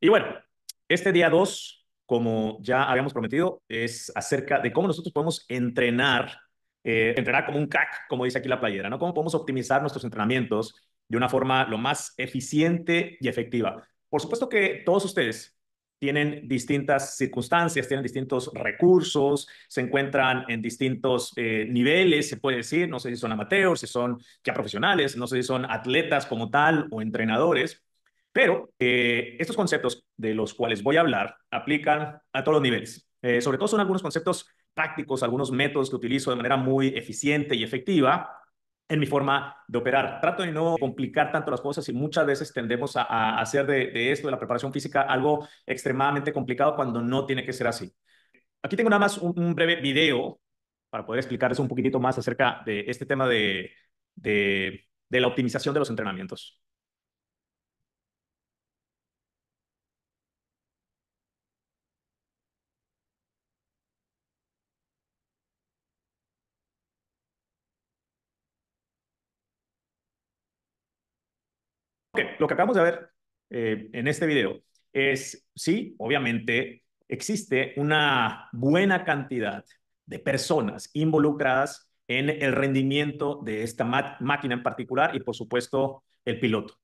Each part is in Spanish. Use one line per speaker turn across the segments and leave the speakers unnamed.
Y bueno, este día 2, como ya habíamos prometido, es acerca de cómo nosotros podemos entrenar como un crack, como dice aquí la playera, ¿no? Cómo podemos optimizar nuestros entrenamientos de una forma lo más eficiente y efectiva. Por supuesto que todos ustedes tienen distintas circunstancias, tienen distintos recursos, se encuentran en distintos niveles, se puede decir, no sé si son amateurs, si son ya profesionales, no sé si son atletas como tal o entrenadores. Pero estos conceptos de los cuales voy a hablar aplican a todos los niveles. Sobre todo son algunos conceptos prácticos, algunos métodos que utilizo de manera muy eficiente y efectiva en mi forma de operar. Trato de no complicar tanto las cosas y muchas veces tendemos a hacer de esto, de la preparación física, algo extremadamente complicado cuando no tiene que ser así. Aquí tengo nada más un breve video para poder explicarles un poquitito más acerca de este tema de la optimización de los entrenamientos. Ok, lo que acabamos de ver en este video es, sí, obviamente existe una buena cantidad de personas involucradas en el rendimiento de esta máquina en particular y, por supuesto, el piloto.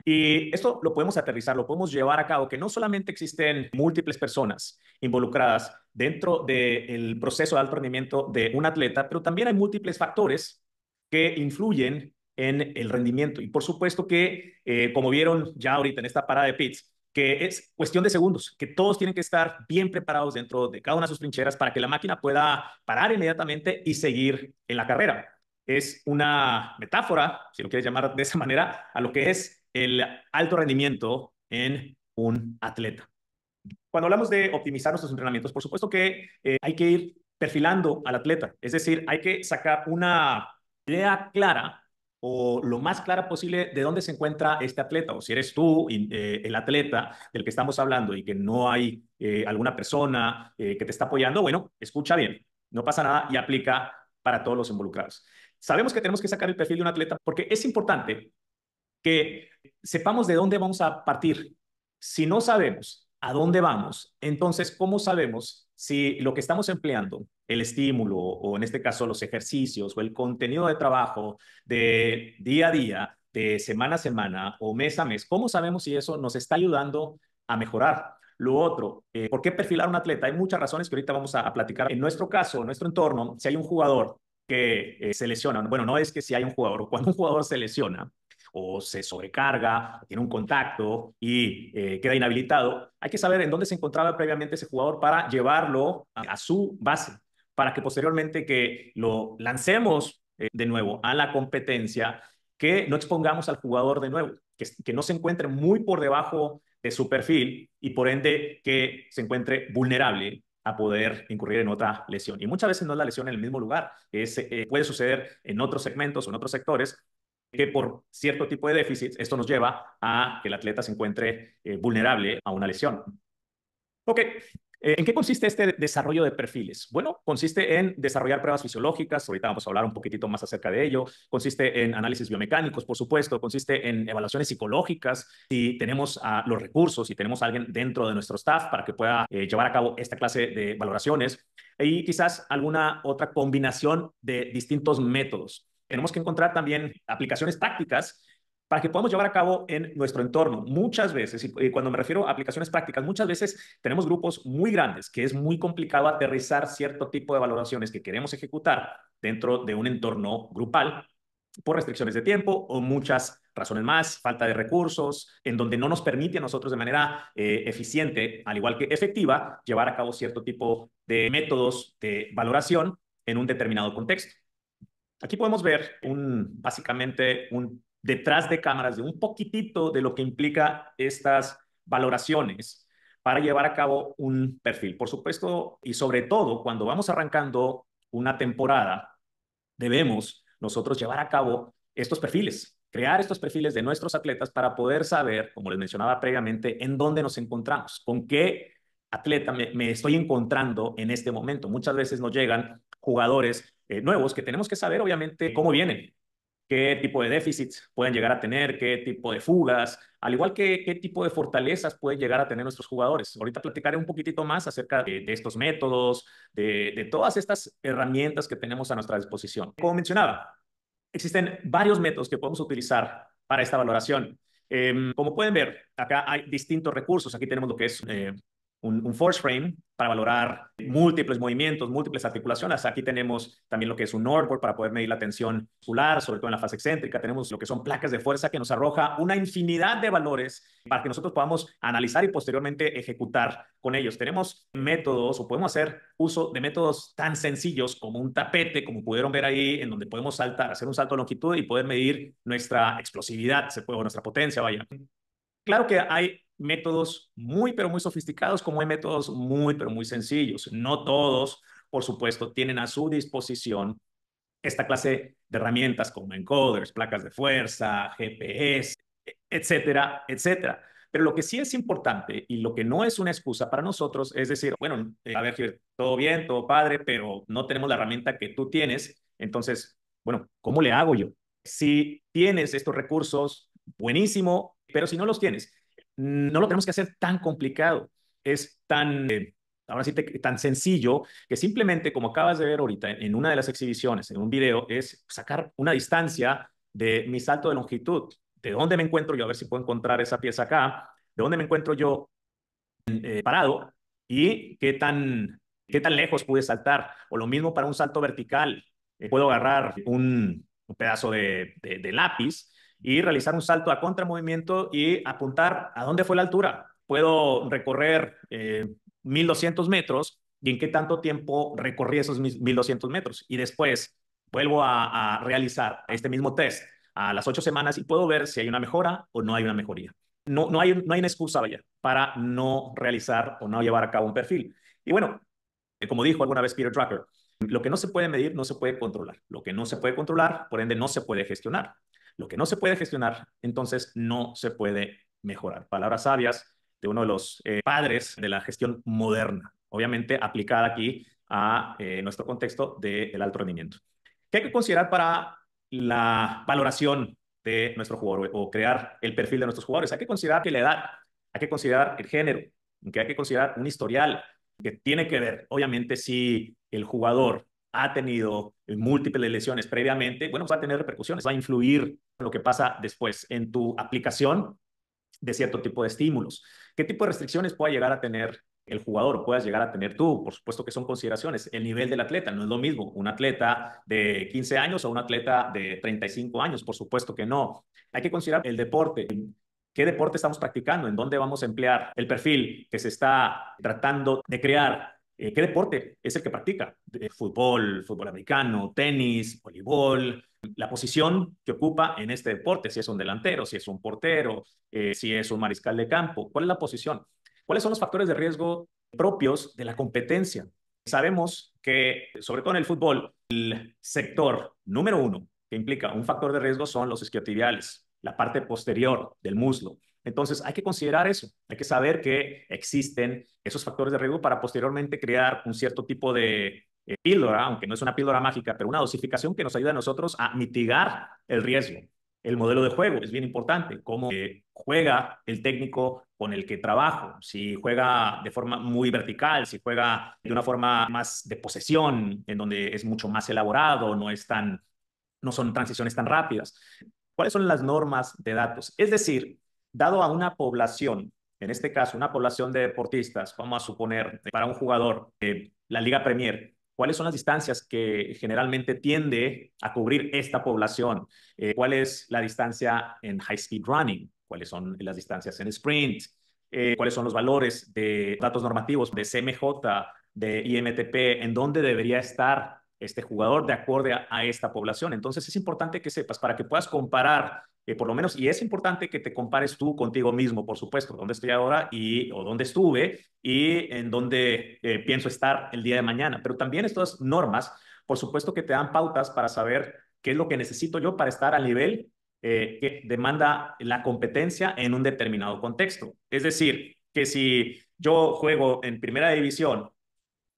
Y esto lo podemos aterrizar, lo podemos llevar a cabo, que no solamente existen múltiples personas involucradas dentro del proceso de alto rendimiento de un atleta, pero también hay múltiples factores que influyen en el rendimiento. Y por supuesto que, como vieron ya ahorita en esta parada de pits, que es cuestión de segundos, que todos tienen que estar bien preparados dentro de cada una de sus trincheras para que la máquina pueda parar inmediatamente y seguir en la carrera. Es una metáfora, si lo quieres llamar de esa manera, a lo que es el alto rendimiento en un atleta. Cuando hablamos de optimizar nuestros entrenamientos, por supuesto que hay que ir perfilando al atleta, es decir, hay que sacar una idea clara o lo más clara posible de dónde se encuentra este atleta, o si eres tú el atleta del que estamos hablando y que no hay alguna persona que te está apoyando, bueno, escucha bien, no pasa nada y aplica para todos los involucrados. Sabemos que tenemos que sacar el perfil de un atleta porque es importante que sepamos de dónde vamos a partir. Si no sabemos a dónde vamos, entonces, ¿cómo sabemos si lo que estamos empleando, el estímulo o en este caso los ejercicios o el contenido de trabajo de día a día, de semana a semana o mes a mes, cómo sabemos si eso nos está ayudando a mejorar? Lo otro, ¿por qué perfilar un atleta? Hay muchas razones que ahorita vamos a platicar. En nuestro caso, en nuestro entorno, si hay un jugador que se lesiona, bueno, no es que si hay un jugador, cuando un jugador se lesiona, o se sobrecarga, tiene un contacto y queda inhabilitado, hay que saber en dónde se encontraba previamente ese jugador para llevarlo a su base, para que posteriormente que lo lancemos de nuevo a la competencia, que no expongamos al jugador de nuevo, que no se encuentre muy por debajo de su perfil y por ende que se encuentre vulnerable a poder incurrir en otra lesión. Y muchas veces no es la lesión en el mismo lugar, puede suceder en otros segmentos o en otros sectores, que por cierto tipo de déficits, esto nos lleva a que el atleta se encuentre vulnerable a una lesión. Ok, ¿en qué consiste este desarrollo de perfiles? Bueno, consiste en desarrollar pruebas fisiológicas, ahorita vamos a hablar un poquitito más acerca de ello, consiste en análisis biomecánicos, por supuesto, consiste en evaluaciones psicológicas, si tenemos los recursos, si tenemos a alguien dentro de nuestro staff para que pueda llevar a cabo esta clase de valoraciones, y quizás alguna otra combinación de distintos métodos. Tenemos que encontrar también aplicaciones prácticas para que podamos llevar a cabo en nuestro entorno. Muchas veces, y cuando me refiero a aplicaciones prácticas, muchas veces tenemos grupos muy grandes que es muy complicado aterrizar cierto tipo de valoraciones que queremos ejecutar dentro de un entorno grupal por restricciones de tiempo o muchas razones más, falta de recursos, en donde no nos permite a nosotros de manera eficiente, al igual que efectiva, llevar a cabo cierto tipo de métodos de valoración en un determinado contexto. Aquí podemos ver básicamente un detrás de cámaras de un poquitito de lo que implica estas valoraciones para llevar a cabo un perfil. Por supuesto, y sobre todo cuando vamos arrancando una temporada, debemos nosotros llevar a cabo estos perfiles, crear estos perfiles de nuestros atletas para poder saber, como les mencionaba previamente, en dónde nos encontramos, con qué atleta me estoy encontrando en este momento. Muchas veces nos llegan jugadores nuevos que tenemos que saber, obviamente, cómo vienen, qué tipo de déficits pueden llegar a tener, qué tipo de fugas, al igual que qué tipo de fortalezas pueden llegar a tener nuestros jugadores. Ahorita platicaré un poquitito más acerca de estos métodos, de todas estas herramientas que tenemos a nuestra disposición. Como mencionaba, existen varios métodos que podemos utilizar para esta valoración. Como pueden ver, acá hay distintos recursos. Aquí tenemos lo que es un force frame para valorar múltiples movimientos, múltiples articulaciones. Aquí tenemos también lo que es un NordBord para poder medir la tensión muscular, sobre todo en la fase excéntrica. Tenemos lo que son placas de fuerza que nos arroja una infinidad de valores para que nosotros podamos analizar y posteriormente ejecutar con ellos. Tenemos métodos o podemos hacer uso de métodos tan sencillos como un tapete, como pudieron ver ahí, en donde podemos saltar, hacer un salto de longitud y poder medir nuestra explosividad, o nuestra potencia, vaya. Claro que hay métodos muy, pero muy sofisticados, como hay métodos muy, pero muy sencillos. No todos, por supuesto, tienen a su disposición esta clase de herramientas como encoders, placas de fuerza, GPS, etcétera, etcétera. Pero lo que sí es importante y lo que no es una excusa para nosotros es decir, bueno, a ver, todo bien, todo padre, pero no tenemos la herramienta que tú tienes. Entonces, bueno, ¿cómo le hago yo? Si tienes estos recursos, buenísimo, pero si no los tienes, no lo tenemos que hacer tan complicado. Es tan, ahora sí, tan sencillo que simplemente, como acabas de ver ahorita en una de las exhibiciones, en un video, es sacar una distancia de mi salto de longitud. ¿De dónde me encuentro yo? A ver si puedo encontrar esa pieza acá. ¿De dónde me encuentro yo parado? ¿Y qué tan lejos pude saltar? O lo mismo para un salto vertical. Puedo agarrar un pedazo de lápiz y realizar un salto a contramovimiento y apuntar a dónde fue la altura. Puedo recorrer 1200 metros y en qué tanto tiempo recorrí esos 1200 metros. Y después vuelvo a realizar este mismo test a las 8 semanas y puedo ver si hay una mejora o no hay una mejoría. No hay una excusa, vaya, para no realizar o no llevar a cabo un perfil. Y bueno, como dijo alguna vez Peter Drucker, lo que no se puede medir no se puede controlar. Lo que no se puede controlar, por ende, no se puede gestionar. Lo que no se puede gestionar, entonces no se puede mejorar. Palabras sabias de uno de los padres de la gestión moderna, obviamente aplicada aquí a nuestro contexto del alto rendimiento. ¿Qué hay que considerar para la valoración de nuestro jugador o crear el perfil de nuestros jugadores? Hay que considerar que la edad, hay que considerar el género, que hay que considerar un historial, que tiene que ver, obviamente, si el jugador ha tenido múltiples lesiones previamente, bueno, pues va a tener repercusiones, va a influir en lo que pasa después en tu aplicación de cierto tipo de estímulos. ¿Qué tipo de restricciones puede llegar a tener el jugador o puedas llegar a tener tú? Por supuesto que son consideraciones. El nivel del atleta no es lo mismo. Un atleta de 15 años o un atleta de 35 años, por supuesto que no. Hay que considerar el deporte. ¿Qué deporte estamos practicando? ¿En dónde vamos a emplear el perfil que se está tratando de crear? ¿Qué deporte es el que practica? Fútbol, fútbol americano, tenis, voleibol, la posición que ocupa en este deporte, si es un delantero, si es un portero, si es un mariscal de campo, ¿cuál es la posición? ¿Cuáles son los factores de riesgo propios de la competencia? Sabemos que, sobre todo en el fútbol, el sector número uno que implica un factor de riesgo son los isquiotibiales, la parte posterior del muslo. Entonces, hay que considerar eso, hay que saber que existen esos factores de riesgo para posteriormente crear un cierto tipo de píldora, aunque no es una píldora mágica, pero una dosificación que nos ayuda a nosotros a mitigar el riesgo. El modelo de juego es bien importante, cómo juega el técnico con el que trabajo, si juega de forma muy vertical, si juega de una forma más de posesión, en donde es mucho más elaborado, no son transiciones tan rápidas. ¿Cuáles son las normas de datos? Es decir, dado a una población, en este caso una población de deportistas, vamos a suponer para un jugador de la Liga Premier, ¿cuáles son las distancias que generalmente tiende a cubrir esta población? ¿Cuál es la distancia en high speed running? ¿Cuáles son las distancias en sprint? ¿Cuáles son los valores de datos normativos de CMJ, de IMTP? ¿En dónde debería estar este jugador de acuerdo a esta población? Entonces es importante que sepas para que puedas comparar, por lo menos, y es importante que te compares tú contigo mismo, por supuesto, dónde estoy ahora o dónde estuve y en dónde pienso estar el día de mañana. Pero también estas normas, por supuesto que te dan pautas para saber qué es lo que necesito yo para estar al nivel que demanda la competencia en un determinado contexto. Es decir, que si yo juego en primera división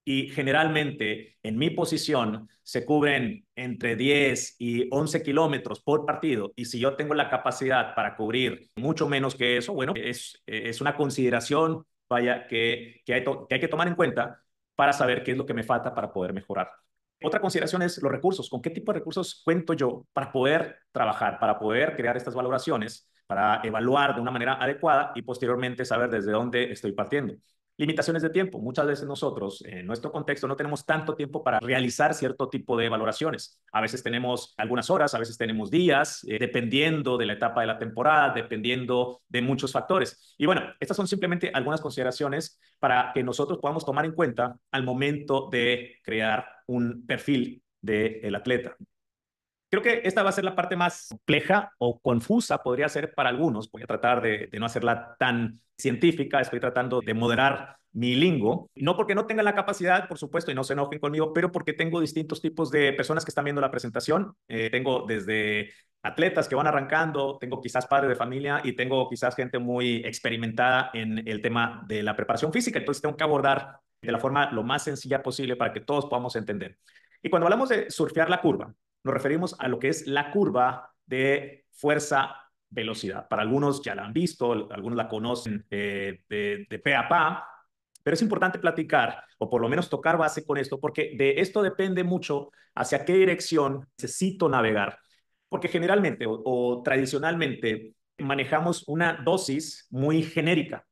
y generalmente en mi posición se cubren entre 10 y 11 kilómetros por partido y si yo tengo la capacidad para cubrir mucho menos que eso, bueno, es una consideración, vaya, que hay que tomar en cuenta para saber qué es lo que me falta para poder mejorar. Otra consideración es los recursos. ¿Con qué tipo de recursos cuento yo para poder trabajar, para poder crear estas valoraciones, para evaluar de una manera adecuada y posteriormente saber desde dónde estoy partiendo? Limitaciones de tiempo. Muchas veces nosotros, en nuestro contexto, no tenemos tanto tiempo para realizar cierto tipo de valoraciones. A veces tenemos algunas horas, a veces tenemos días, dependiendo de la etapa de la temporada, dependiendo de muchos factores. Y bueno, estas son simplemente algunas consideraciones para que nosotros podamos tomar en cuenta al momento de crear un perfil del atleta. Creo que esta va a ser la parte más compleja o confusa, podría ser para algunos. Voy a tratar de no hacerla tan científica, estoy tratando de moderar mi lingo, no porque no tengan la capacidad, por supuesto, y no se enojen conmigo, pero porque tengo distintos tipos de personas que están viendo la presentación. Tengo desde atletas que van arrancando, tengo quizás padres de familia y tengo quizás gente muy experimentada en el tema de la preparación física. Entonces tengo que abordar de la forma lo más sencilla posible para que todos podamos entender. Y cuando hablamos de surfear la curva, nos referimos a lo que es la curva de fuerza-velocidad. Para algunos ya la han visto, algunos la conocen de pe a pa, pero es importante platicar o por lo menos tocar base con esto, porque de esto depende mucho hacia qué dirección necesito navegar. Porque generalmente o tradicionalmente manejamos una dosis muy genérica.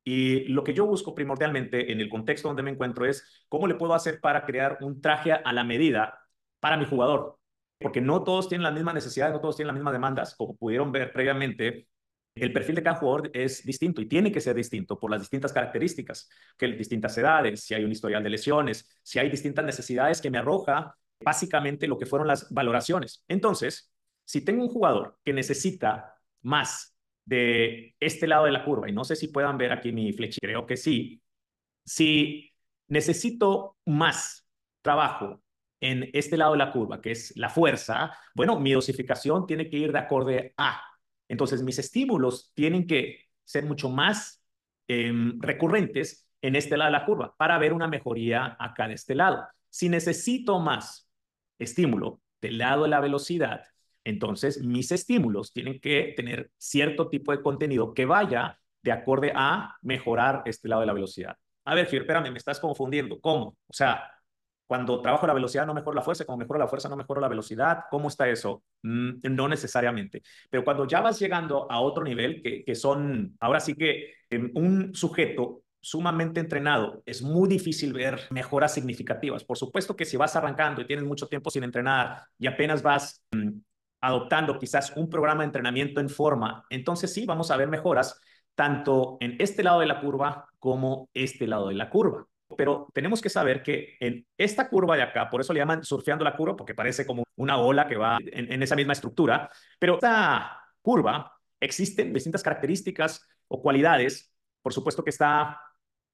Y lo que yo busco primordialmente en el contexto donde me encuentro es cómo le puedo hacer para crear un traje a la medida para mi jugador. Porque no todos tienen las mismas necesidades, no todos tienen las mismas demandas. Como pudieron ver previamente, el perfil de cada jugador es distinto y tiene que ser distinto por las distintas características, que distintas edades, si hay un historial de lesiones, si hay distintas necesidades que me arroja básicamente lo que fueron las valoraciones. Entonces, si tengo un jugador que necesita más de este lado de la curva, y no sé si puedan ver aquí mi flechita, creo que sí, si necesito más trabajo en este lado de la curva, que es la fuerza, bueno, mi dosificación tiene que ir de acorde a. Entonces, mis estímulos tienen que ser mucho más recurrentes en este lado de la curva para ver una mejoría acá de este lado. Si necesito más estímulo del lado de la velocidad, entonces mis estímulos tienen que tener cierto tipo de contenido que vaya de acorde a mejorar este lado de la velocidad. A ver, Gil, espérame, me estás confundiendo. ¿Cómo? O sea, cuando trabajo la velocidad no mejoro la fuerza, cuando mejoro la fuerza no mejoro la velocidad. ¿Cómo está eso? No necesariamente. Pero cuando ya vas llegando a otro nivel, que son, ahora sí que un sujeto sumamente entrenado, es muy difícil ver mejoras significativas. Por supuesto que si vas arrancando y tienes mucho tiempo sin entrenar y apenas vas adoptando quizás un programa de entrenamiento en forma, entonces sí, vamos a ver mejoras tanto en este lado de la curva como este lado de la curva. Pero tenemos que saber que en esta curva de acá, por eso le llaman surfeando la curva, porque parece como una ola que va en esa misma estructura, pero esta curva existen distintas características o cualidades. Por supuesto que está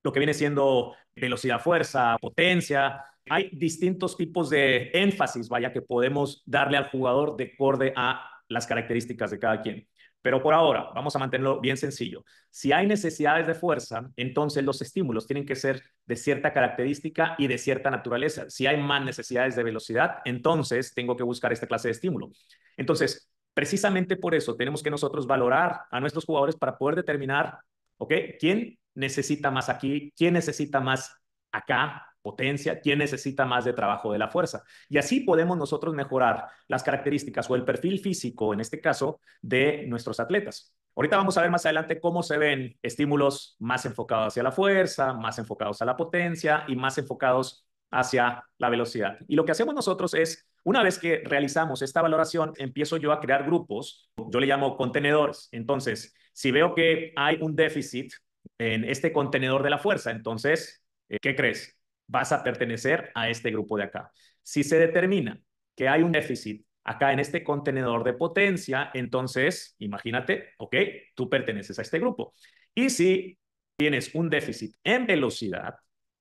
lo que viene siendo velocidad, fuerza, potencia. Hay distintos tipos de énfasis, vaya, que podemos darle al jugador de acorde a las características de cada quien. Pero por ahora, vamos a mantenerlo bien sencillo. Si hay necesidades de fuerza, entonces los estímulos tienen que ser de cierta característica y de cierta naturaleza. Si hay más necesidades de velocidad, entonces tengo que buscar esta clase de estímulo. Entonces, precisamente por eso tenemos que nosotros valorar a nuestros jugadores para poder determinar, ¿ok? ¿Quién necesita más aquí? ¿Quién necesita más acá? Potencia, quién necesita más de trabajo de la fuerza. Y así podemos nosotros mejorar las características o el perfil físico, en este caso, de nuestros atletas. Ahorita vamos a ver más adelante cómo se ven estímulos más enfocados hacia la fuerza, más enfocados a la potencia y más enfocados hacia la velocidad. Y lo que hacemos nosotros es, una vez que realizamos esta valoración, empiezo yo a crear grupos, yo le llamo contenedores. Entonces, si veo que hay un déficit en este contenedor de la fuerza, entonces, ¿qué crees? Vas a pertenecer a este grupo de acá. Si se determina que hay un déficit acá en este contenedor de potencia, entonces, imagínate, ok, tú perteneces a este grupo. Y si tienes un déficit en velocidad,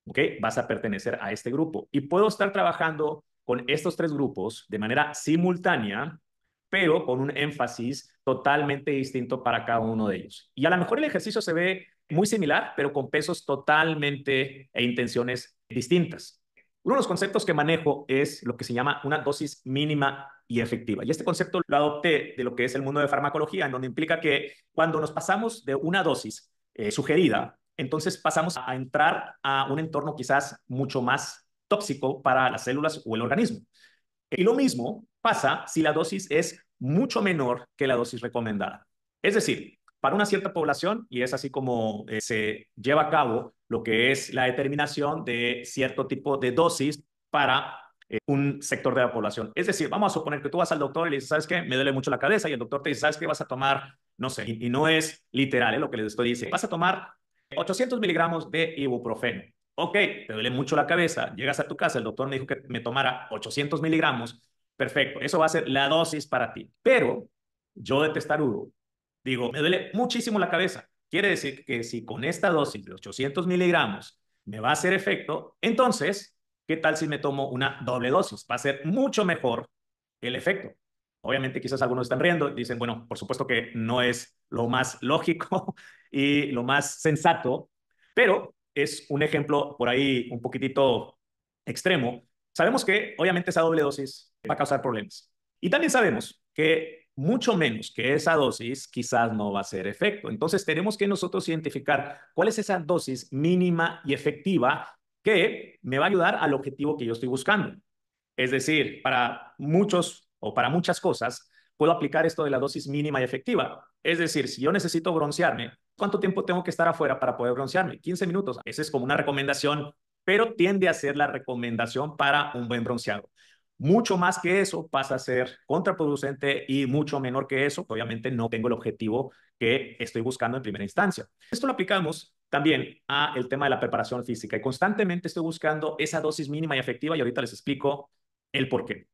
ok, vas a pertenecer a este grupo. Y puedo estar trabajando con estos tres grupos de manera simultánea, pero con un énfasis totalmente distinto para cada uno de ellos. Y a lo mejor el ejercicio se ve muy similar, pero con pesos totalmente e intenciones distintas. Uno de los conceptos que manejo es lo que se llama una dosis mínima y efectiva. Y este concepto lo adopté de lo que es el mundo de farmacología, en donde implica que cuando nos pasamos de una dosis sugerida, entonces pasamos a entrar a un entorno quizás mucho más tóxico para las células o el organismo. Y lo mismo pasa si la dosis es mucho menor que la dosis recomendada. Es decir, para una cierta población, y es así como se lleva a cabo lo que es la determinación de cierto tipo de dosis para un sector de la población. Es decir, vamos a suponer que tú vas al doctor y le dices, ¿sabes qué? Me duele mucho la cabeza, y el doctor te dice, ¿sabes qué? Vas a tomar, no sé, y no es literal lo que les estoy diciendo, vas a tomar 800 miligramos de ibuprofeno. Ok, te duele mucho la cabeza, llegas a tu casa, el doctor me dijo que me tomara 800 miligramos, perfecto, eso va a ser la dosis para ti. Pero yo de testarudo digo, me duele muchísimo la cabeza. Quiere decir que si con esta dosis de 800 miligramos me va a hacer efecto, entonces, ¿qué tal si me tomo una doble dosis? Va a ser mucho mejor el efecto. Obviamente quizás algunos están riendo y dicen, bueno, por supuesto que no es lo más lógico y lo más sensato, pero es un ejemplo por ahí un poquitito extremo. Sabemos que obviamente esa doble dosis va a causar problemas. Y también sabemos que mucho menos que esa dosis quizás no va a hacer efecto. Entonces tenemos que nosotros identificar cuál es esa dosis mínima y efectiva que me va a ayudar al objetivo que yo estoy buscando. Es decir, para muchos o para muchas cosas, puedo aplicar esto de la dosis mínima y efectiva. Es decir, si yo necesito broncearme, ¿cuánto tiempo tengo que estar afuera para poder broncearme? 15 minutos. Esa es como una recomendación, pero tiende a ser la recomendación para un buen bronceado. Mucho más que eso pasa a ser contraproducente, y mucho menor que eso, obviamente no tengo el objetivo que estoy buscando en primera instancia. Esto lo aplicamos también a el tema de la preparación física, y constantemente estoy buscando esa dosis mínima y efectiva, y ahorita les explico el por qué.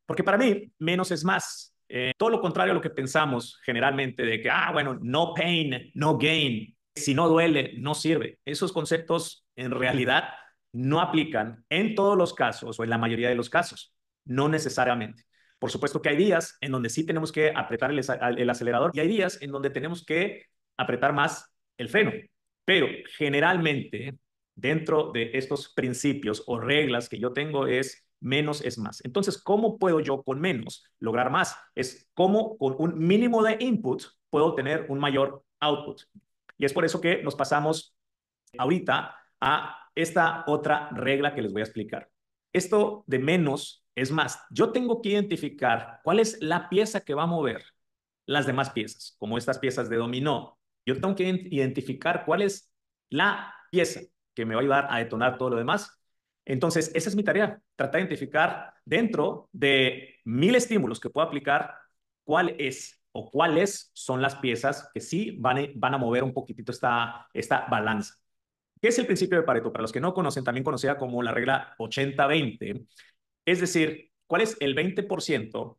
Porque para mí, menos es más. Todo lo contrario a lo que pensamos generalmente de que, bueno, no pain, no gain. Si no duele, no sirve. Esos conceptos en realidad no aplican en todos los casos o en la mayoría de los casos. No necesariamente. Por supuesto que hay días en donde sí tenemos que apretar el acelerador, y hay días en donde tenemos que apretar más el freno. Pero generalmente, dentro de estos principios o reglas que yo tengo, es menos es más. Entonces, ¿cómo puedo yo con menos lograr más? Es cómo con un mínimo de input puedo tener un mayor output. Y es por eso que nos pasamos ahorita a esta otra regla que les voy a explicar. Esto de menos es más. Yo tengo que identificar cuál es la pieza que va a mover las demás piezas, como estas piezas de dominó. Yo tengo que identificar cuál es la pieza que me va a ayudar a detonar todo lo demás. Entonces, esa es mi tarea, tratar de identificar dentro de 1000 estímulos que puedo aplicar cuál es o cuáles son las piezas que sí van a mover un poquitito esta balanza. ¿Qué es el principio de Pareto? Para los que no conocen, también conocida como la regla 80-20, es decir, ¿cuál es el 20%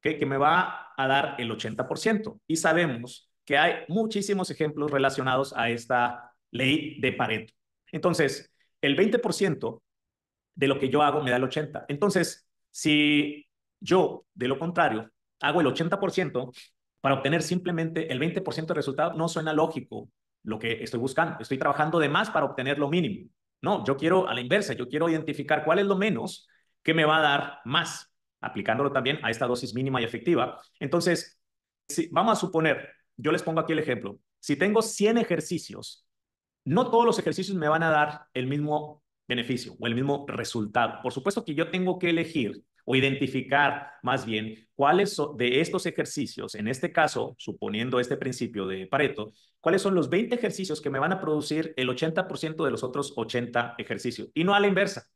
que me va a dar el 80%? Y sabemos que hay muchísimos ejemplos relacionados a esta ley de Pareto. Entonces, el 20% de lo que yo hago me da el 80%. Entonces, si yo, de lo contrario, hago el 80% para obtener simplemente el 20% de resultado, no suena lógico lo que estoy buscando. Estoy trabajando de más para obtener lo mínimo. No, yo quiero a la inversa, yo quiero identificar cuál es lo menos que me va a dar más, aplicándolo también a esta dosis mínima y efectiva. Entonces, si, vamos a suponer, yo les pongo aquí el ejemplo, si tengo 100 ejercicios, no todos los ejercicios me van a dar el mismo beneficio o el mismo resultado. Por supuesto que yo tengo que elegir o identificar más bien cuáles son de estos ejercicios, en este caso, suponiendo este principio de Pareto, cuáles son los 20 ejercicios que me van a producir el 80% de los otros 80 ejercicios, y no a la inversa.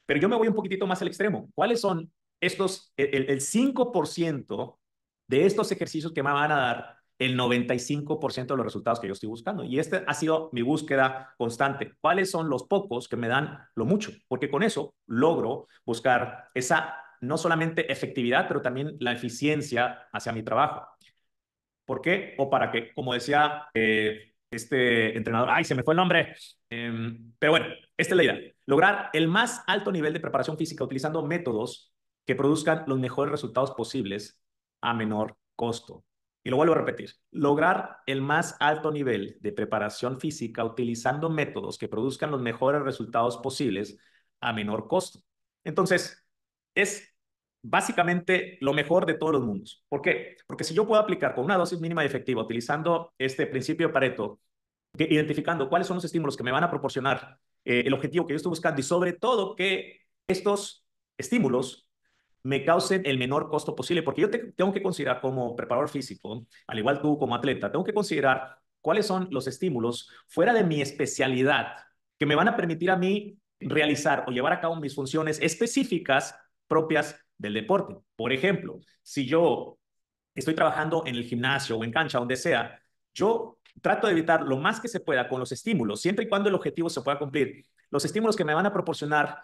Pero yo me voy un poquitito más al extremo. ¿Cuáles son estos, el 5% de estos ejercicios que me van a dar el 95% de los resultados que yo estoy buscando? Y esta ha sido mi búsqueda constante. ¿Cuáles son los pocos que me dan lo mucho? Porque con eso logro buscar esa no solamente efectividad, pero también la eficiencia hacia mi trabajo. ¿Por qué? O para qué. Como decía este entrenador, ay, se me fue el nombre. Pero bueno, esta es la idea. Lograr el más alto nivel de preparación física utilizando métodos que produzcan los mejores resultados posibles a menor costo. Y lo vuelvo a repetir, lograr el más alto nivel de preparación física utilizando métodos que produzcan los mejores resultados posibles a menor costo. Entonces, es básicamente lo mejor de todos los mundos. ¿Por qué? Porque si yo puedo aplicar con una dosis mínima y efectiva utilizando este principio de Pareto, identificando cuáles son los estímulos que me van a proporcionar el objetivo que yo estoy buscando y sobre todo que estos estímulos me causen el menor costo posible, porque yo tengo que considerar como preparador físico, al igual tú como atleta, tengo que considerar cuáles son los estímulos fuera de mi especialidad que me van a permitir a mí realizar o llevar a cabo mis funciones específicas propias del deporte. Por ejemplo, si yo estoy trabajando en el gimnasio o en cancha, donde sea, yo trato de evitar lo más que se pueda con los estímulos, siempre y cuando el objetivo se pueda cumplir. Los estímulos que me van a proporcionar,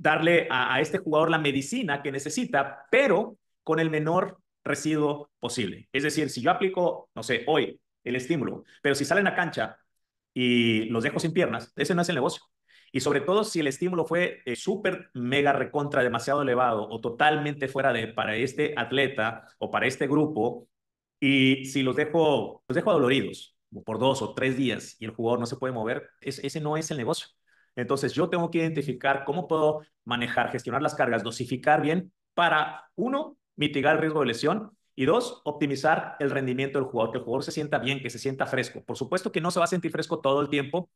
darle a este jugador la medicina que necesita, pero con el menor residuo posible. Es decir, si yo aplico, no sé, hoy el estímulo, pero si salen a cancha y los dejo sin piernas, ese no es el negocio. Y sobre todo si el estímulo fue súper, mega, recontra, demasiado elevado o totalmente fuera de para este atleta o para este grupo, y si los dejo adoloridos por 2 o 3 días y el jugador no se puede mover, ese no es el negocio. Entonces yo tengo que identificar cómo puedo manejar, gestionar las cargas, dosificar bien para, uno, mitigar el riesgo de lesión y dos, optimizar el rendimiento del jugador, que el jugador se sienta bien, que se sienta fresco. Por supuesto que no se va a sentir fresco todo el tiempo,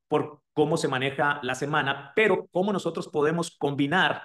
por cómo se maneja la semana, pero cómo nosotros podemos combinar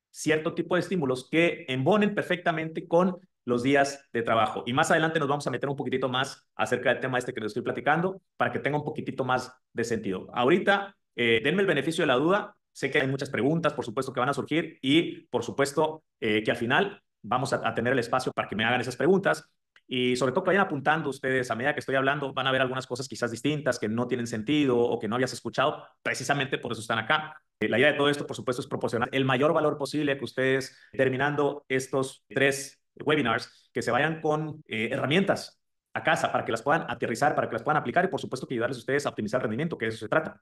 cierto tipo de estímulos que embonen perfectamente con los días de trabajo. Y más adelante nos vamos a meter un poquitito más acerca del tema este que les estoy platicando para que tenga un poquitito más de sentido. Ahorita, denme el beneficio de la duda. Sé que hay muchas preguntas, por supuesto, que van a surgir y, por supuesto, que al final vamos a tener el espacio para que me hagan esas preguntas. Y sobre todo que vayan apuntando ustedes a medida que estoy hablando, van a ver algunas cosas quizás distintas que no tienen sentido o que no habías escuchado, precisamente por eso están acá. La idea de todo esto, por supuesto, es proporcionar el mayor valor posible que ustedes, terminando estos 3 webinars, que se vayan con herramientas a casa para que las puedan aterrizar, para que las puedan aplicar y, por supuesto, que ayudarles a ustedes a optimizar el rendimiento, que de eso se trata.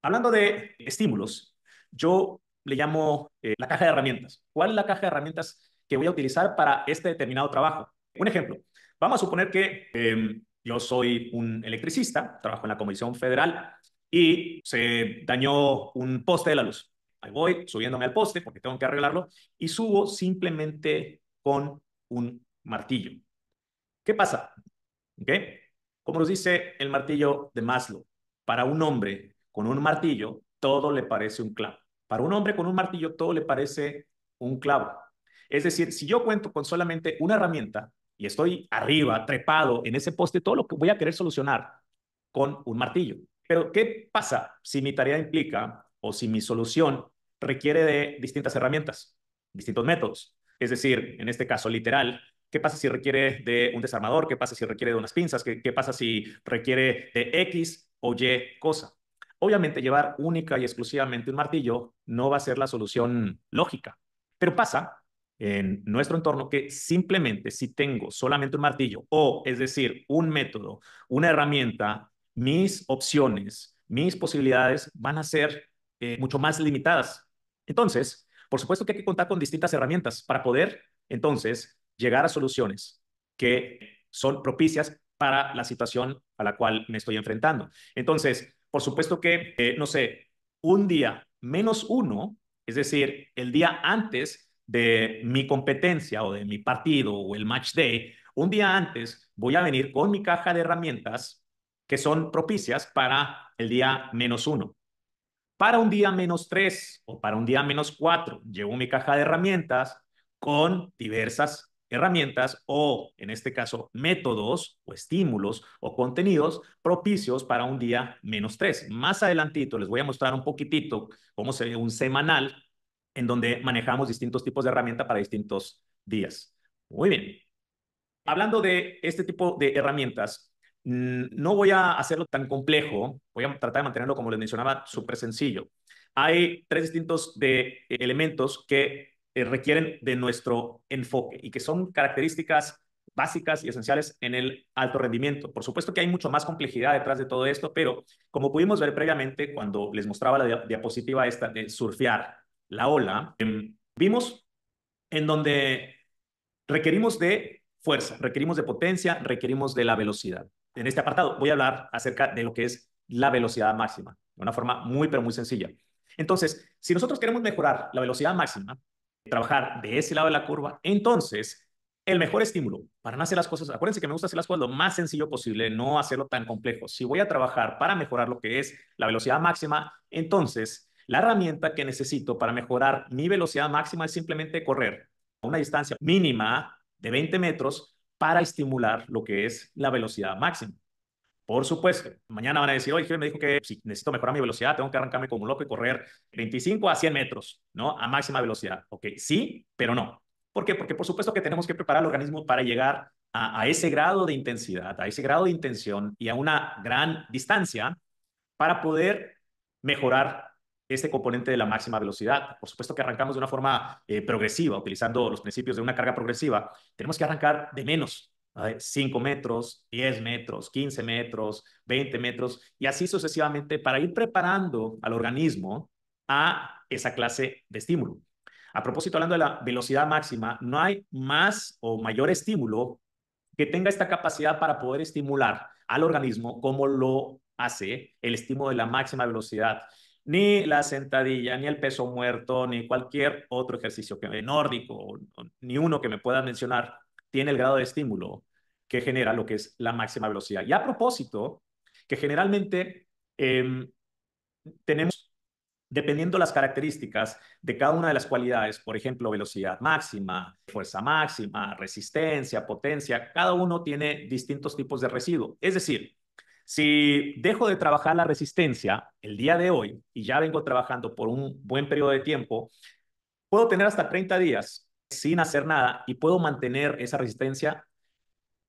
Hablando de estímulos, yo le llamo la caja de herramientas. ¿Cuál es la caja de herramientas que voy a utilizar para este determinado trabajo? Un ejemplo, vamos a suponer que yo soy un electricista, trabajo en la Comisión Federal y se dañó un poste de la luz. Ahí voy subiéndome al poste porque tengo que arreglarlo y subo simplemente con un martillo. ¿Qué pasa? ¿Ok? Como nos dice el martillo de Maslow, para un hombre con un martillo todo le parece un clavo. Para un hombre con un martillo todo le parece un clavo. Es decir, si yo cuento con solamente una herramienta y estoy arriba, trepado en ese poste, todo lo que voy a querer solucionar con un martillo. Pero ¿qué pasa si mi tarea implica o si mi solución requiere de distintas herramientas, distintos métodos? Es decir, en este caso literal, ¿qué pasa si requiere de un desarmador? ¿Qué pasa si requiere de unas pinzas? ¿Qué pasa si requiere de X o Y cosa? Obviamente llevar única y exclusivamente un martillo no va a ser la solución lógica, pero pasa en nuestro entorno que simplemente si tengo solamente un martillo o es decir, un método, una herramienta, mis opciones, mis posibilidades van a ser mucho más limitadas. Entonces, por supuesto que hay que contar con distintas herramientas para poder entonces llegar a soluciones que son propicias para la situación a la cual me estoy enfrentando. Entonces, por supuesto que, no sé, un día menos uno, es decir, el día antes de mi competencia o de mi partido o el match day, un día antes voy a venir con mi caja de herramientas que son propicias para el día menos uno. Para un día -3 o para un día -4, llevo mi caja de herramientas con diversas herramientas o, en este caso, métodos o estímulos o contenidos propicios para un día -3. Más adelantito les voy a mostrar un poquitito cómo se ve un semanal en donde manejamos distintos tipos de herramienta para distintos días. Muy bien. Hablando de este tipo de herramientas, no voy a hacerlo tan complejo, voy a tratar de mantenerlo, como les mencionaba, súper sencillo. Hay 3 distintos elementos que requieren de nuestro enfoque y que son características básicas y esenciales en el alto rendimiento. Por supuesto que hay mucho más complejidad detrás de todo esto, pero como pudimos ver previamente cuando les mostraba la diapositiva esta de surfear la ola, vimos en donde requerimos de fuerza, requerimos de potencia, requerimos de la velocidad. En este apartado voy a hablar acerca de lo que es la velocidad máxima, de una forma muy, pero muy sencilla. Entonces, si nosotros queremos mejorar la velocidad máxima, trabajar de ese lado de la curva, entonces el mejor estímulo para no hacer las cosas, acuérdense que me gusta hacer las cosas lo más sencillo posible, no hacerlo tan complejo. Si voy a trabajar para mejorar lo que es la velocidad máxima, entonces la herramienta que necesito para mejorar mi velocidad máxima es simplemente correr a una distancia mínima de 20 metros para estimular lo que es la velocidad máxima. Por supuesto, mañana van a decir, oye, me dijo que si necesito mejorar mi velocidad, tengo que arrancarme como un loco y correr 25 a 100 metros, ¿no? A máxima velocidad. Ok, sí, pero no. ¿Por qué? Porque por supuesto que tenemos que preparar el organismo para llegar a ese grado de intensidad, a ese grado de intención y a una gran distancia para poder mejorar este componente de la máxima velocidad. Por supuesto que arrancamos de una forma progresiva, utilizando los principios de una carga progresiva. Tenemos que arrancar de menos, 5 metros, 10 metros, 15 metros, 20 metros, y así sucesivamente para ir preparando al organismo a esa clase de estímulo. A propósito, hablando de la velocidad máxima, no hay más o mayor estímulo que tenga esta capacidad para poder estimular al organismo como lo hace el estímulo de la máxima velocidad. Ni la sentadilla, ni el peso muerto, ni cualquier otro ejercicio que nórdico, ni uno que me pueda mencionar, tiene el grado de estímulo que genera lo que es la máxima velocidad. Y a propósito, que generalmente tenemos, dependiendo las características de cada una de las cualidades, por ejemplo, velocidad máxima, fuerza máxima, resistencia, potencia, cada uno tiene distintos tipos de residuo. Es decir, si dejo de trabajar la resistencia el día de hoy y ya vengo trabajando por un buen periodo de tiempo, puedo tener hasta 30 días sin hacer nada y puedo mantener esa resistencia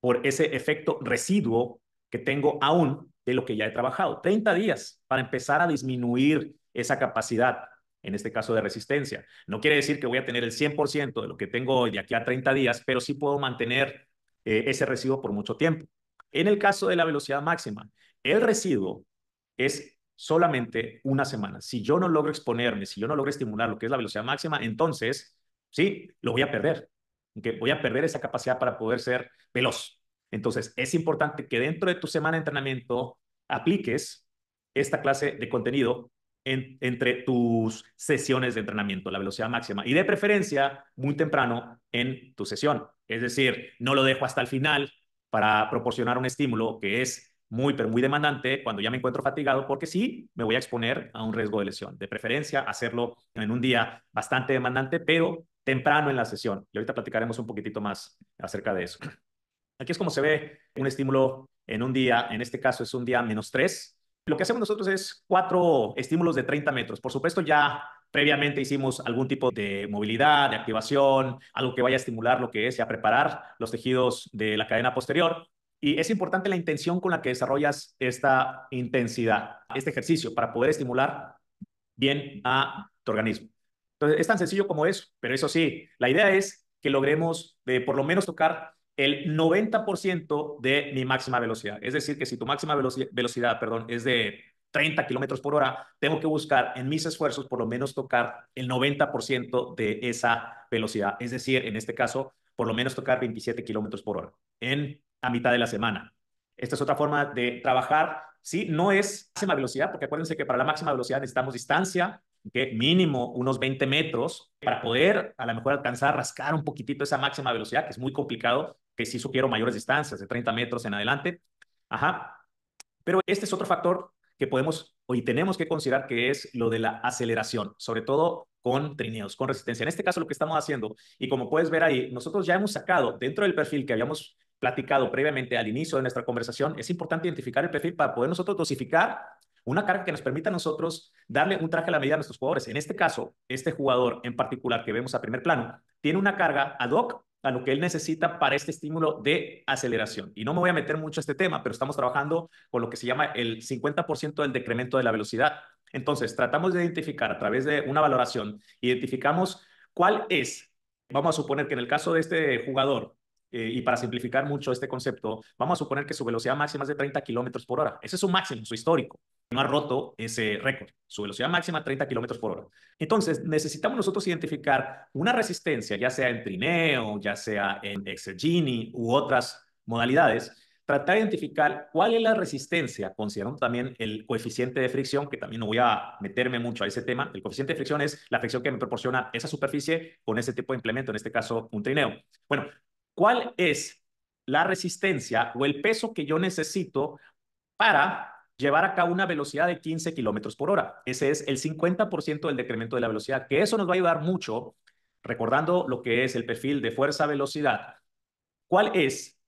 por ese efecto residuo que tengo aún de lo que ya he trabajado. 30 días para empezar a disminuir esa capacidad, en este caso de resistencia. No quiere decir que voy a tener el 100% de lo que tengo hoy de aquí a 30 días, pero sí puedo mantener ese residuo por mucho tiempo. En el caso de la velocidad máxima, el residuo es solamente una semana. Si yo no logro exponerme, si yo no logro estimular lo que es la velocidad máxima, entonces sí, lo voy a perder. Okay, voy a perder esa capacidad para poder ser veloz. Entonces, es importante que dentro de tu semana de entrenamiento apliques esta clase de contenido entre tus sesiones de entrenamiento, la velocidad máxima, y de preferencia muy temprano en tu sesión. Es decir, no lo dejo hasta el final para proporcionar un estímulo que es muy, pero muy demandante cuando ya me encuentro fatigado, porque sí me voy a exponer a un riesgo de lesión. De preferencia, hacerlo en un día bastante demandante, pero temprano en la sesión. Y ahorita platicaremos un poquitito más acerca de eso. Aquí es como se ve un estímulo en un día, en este caso es un día -3. Lo que hacemos nosotros es 4 estímulos de 30 metros. Por supuesto, ya previamente hicimos algún tipo de movilidad, de activación, algo que vaya a estimular lo que es ya preparar los tejidos de la cadena posterior. Y es importante la intención con la que desarrollas esta intensidad, este ejercicio, para poder estimular bien a tu organismo. Entonces, es tan sencillo como eso, pero eso sí, la idea es que logremos por lo menos tocar el 90% de mi máxima velocidad. Es decir, que si tu máxima velocidad, perdón, es de 30 kilómetros por hora, tengo que buscar en mis esfuerzos por lo menos tocar el 90% de esa velocidad. Es decir, en este caso, por lo menos tocar 27 kilómetros por hora en a mitad de la semana. Esta es otra forma de trabajar. Sí, no es máxima velocidad, porque acuérdense que para la máxima velocidad necesitamos distancia, que mínimo unos 20 metros para poder a lo mejor alcanzar, rascar un poquitito esa máxima velocidad, que es muy complicado, que sí sugiero mayores distancias, de 30 metros en adelante. Ajá. Pero este es otro factor que podemos y tenemos que considerar, que es lo de la aceleración, sobre todo con trineos, con resistencia. En este caso, lo que estamos haciendo, y como puedes ver ahí, nosotros ya hemos sacado dentro del perfil que habíamos platicado previamente al inicio de nuestra conversación, es importante identificar el perfil para poder nosotros dosificar una carga que nos permita a nosotros darle un traje a la medida a nuestros jugadores. En este caso, este jugador en particular que vemos a primer plano, tiene una carga ad hoc a lo que él necesita para este estímulo de aceleración. Y no me voy a meter mucho a este tema, pero estamos trabajando con lo que se llama el 50% del decremento de la velocidad. Entonces, tratamos de identificar a través de una valoración, identificamos cuál es, vamos a suponer que en el caso de este jugador, y para simplificar mucho este concepto, vamos a suponer que su velocidad máxima es de 30 kilómetros por hora. Ese es su máximo, su histórico. No ha roto ese récord. Su velocidad máxima 30 kilómetros por hora. Entonces, necesitamos nosotros identificar una resistencia, ya sea en trineo, ya sea en exergini u otras modalidades, tratar de identificar cuál es la resistencia, considerando también el coeficiente de fricción, que también no voy a meterme mucho a ese tema. El coeficiente de fricción es la fricción que me proporciona esa superficie con ese tipo de implemento, en este caso un trineo. Bueno, ¿cuál es la resistencia o el peso que yo necesito para llevar a cabo una velocidad de 15 kilómetros por hora? Ese es el 50% del decremento de la velocidad, que eso nos va a ayudar mucho, recordando lo que es el perfil de fuerza-velocidad. ¿Cuál es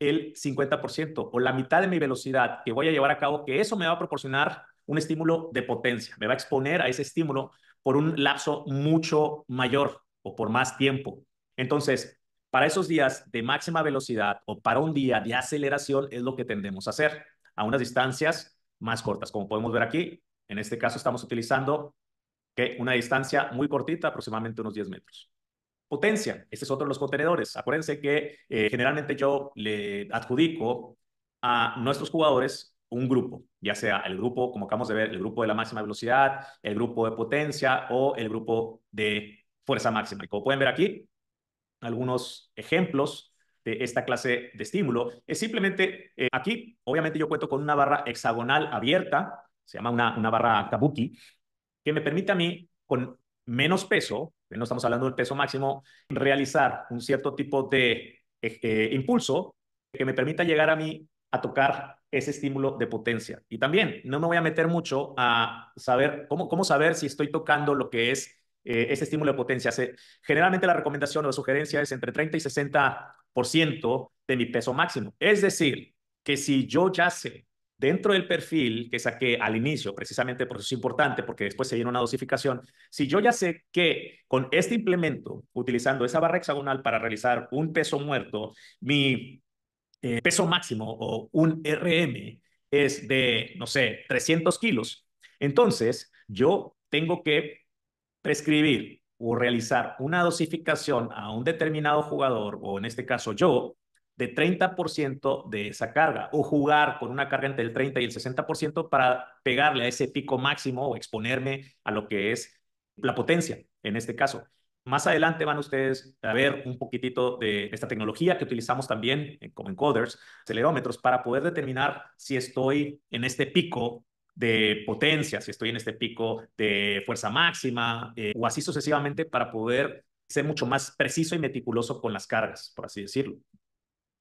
el 50% o la mitad de mi velocidad que voy a llevar a cabo? Que eso me va a proporcionar un estímulo de potencia, me va a exponer a ese estímulo por un lapso mucho mayor o por más tiempo. Entonces, para esos días de máxima velocidad o para un día de aceleración es lo que tendemos a hacer a unas distancias más cortas. Como podemos ver aquí, en este caso estamos utilizando una distancia muy cortita, aproximadamente unos 10 metros. Potencia, este es otro de los contenedores. Acuérdense que generalmente yo le adjudico a nuestros jugadores un grupo, ya sea el grupo, como acabamos de ver, el grupo de la máxima velocidad, el grupo de potencia o el grupo de fuerza máxima. Y como pueden ver aquí, algunos ejemplos de esta clase de estímulo es simplemente aquí, obviamente yo cuento con una barra hexagonal abierta, se llama una barra kabuki, que me permite a mí, con menos peso, no estamos hablando del peso máximo, realizar un cierto tipo de impulso que me permita llegar a mí a tocar ese estímulo de potencia. Y también no me voy a meter mucho a saber cómo saber si estoy tocando lo que es ese estímulo de potencia. Generalmente la recomendación o la sugerencia es entre 30 y 60% de mi peso máximo. Es decir, que si yo ya sé dentro del perfil que saqué al inicio, precisamente por eso es importante, porque después se viene una dosificación, si yo ya sé que con este implemento, utilizando esa barra hexagonal para realizar un peso muerto, mi peso máximo o un RM es de, no sé, 300 kilos, entonces yo tengo que prescribir o realizar una dosificación a un determinado jugador, o en este caso yo, de 30% de esa carga, o jugar con una carga entre el 30 y el 60% para pegarle a ese pico máximo o exponerme a lo que es la potencia, en este caso. Más adelante van ustedes a ver un poquitito de esta tecnología que utilizamos también como encoders, acelerómetros, para poder determinar si estoy en este pico de potencia, si estoy en este pico de fuerza máxima, o así sucesivamente, para poder ser mucho más preciso y meticuloso con las cargas, por así decirlo.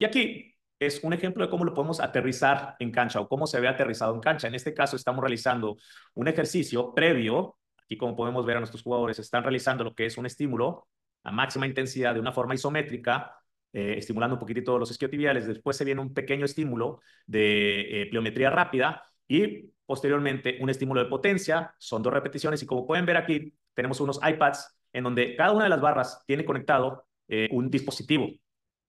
Y aquí es un ejemplo de cómo lo podemos aterrizar en cancha o cómo se ve aterrizado en cancha. En este caso estamos realizando un ejercicio previo. Aquí, como podemos ver, a nuestros jugadores están realizando lo que es un estímulo a máxima intensidad de una forma isométrica, estimulando un poquitito los isquiotibiales. Después se viene un pequeño estímulo de pliometría rápida y posteriormente un estímulo de potencia. Son 2 repeticiones y como pueden ver aquí, tenemos unos iPads en donde cada una de las barras tiene conectado un dispositivo.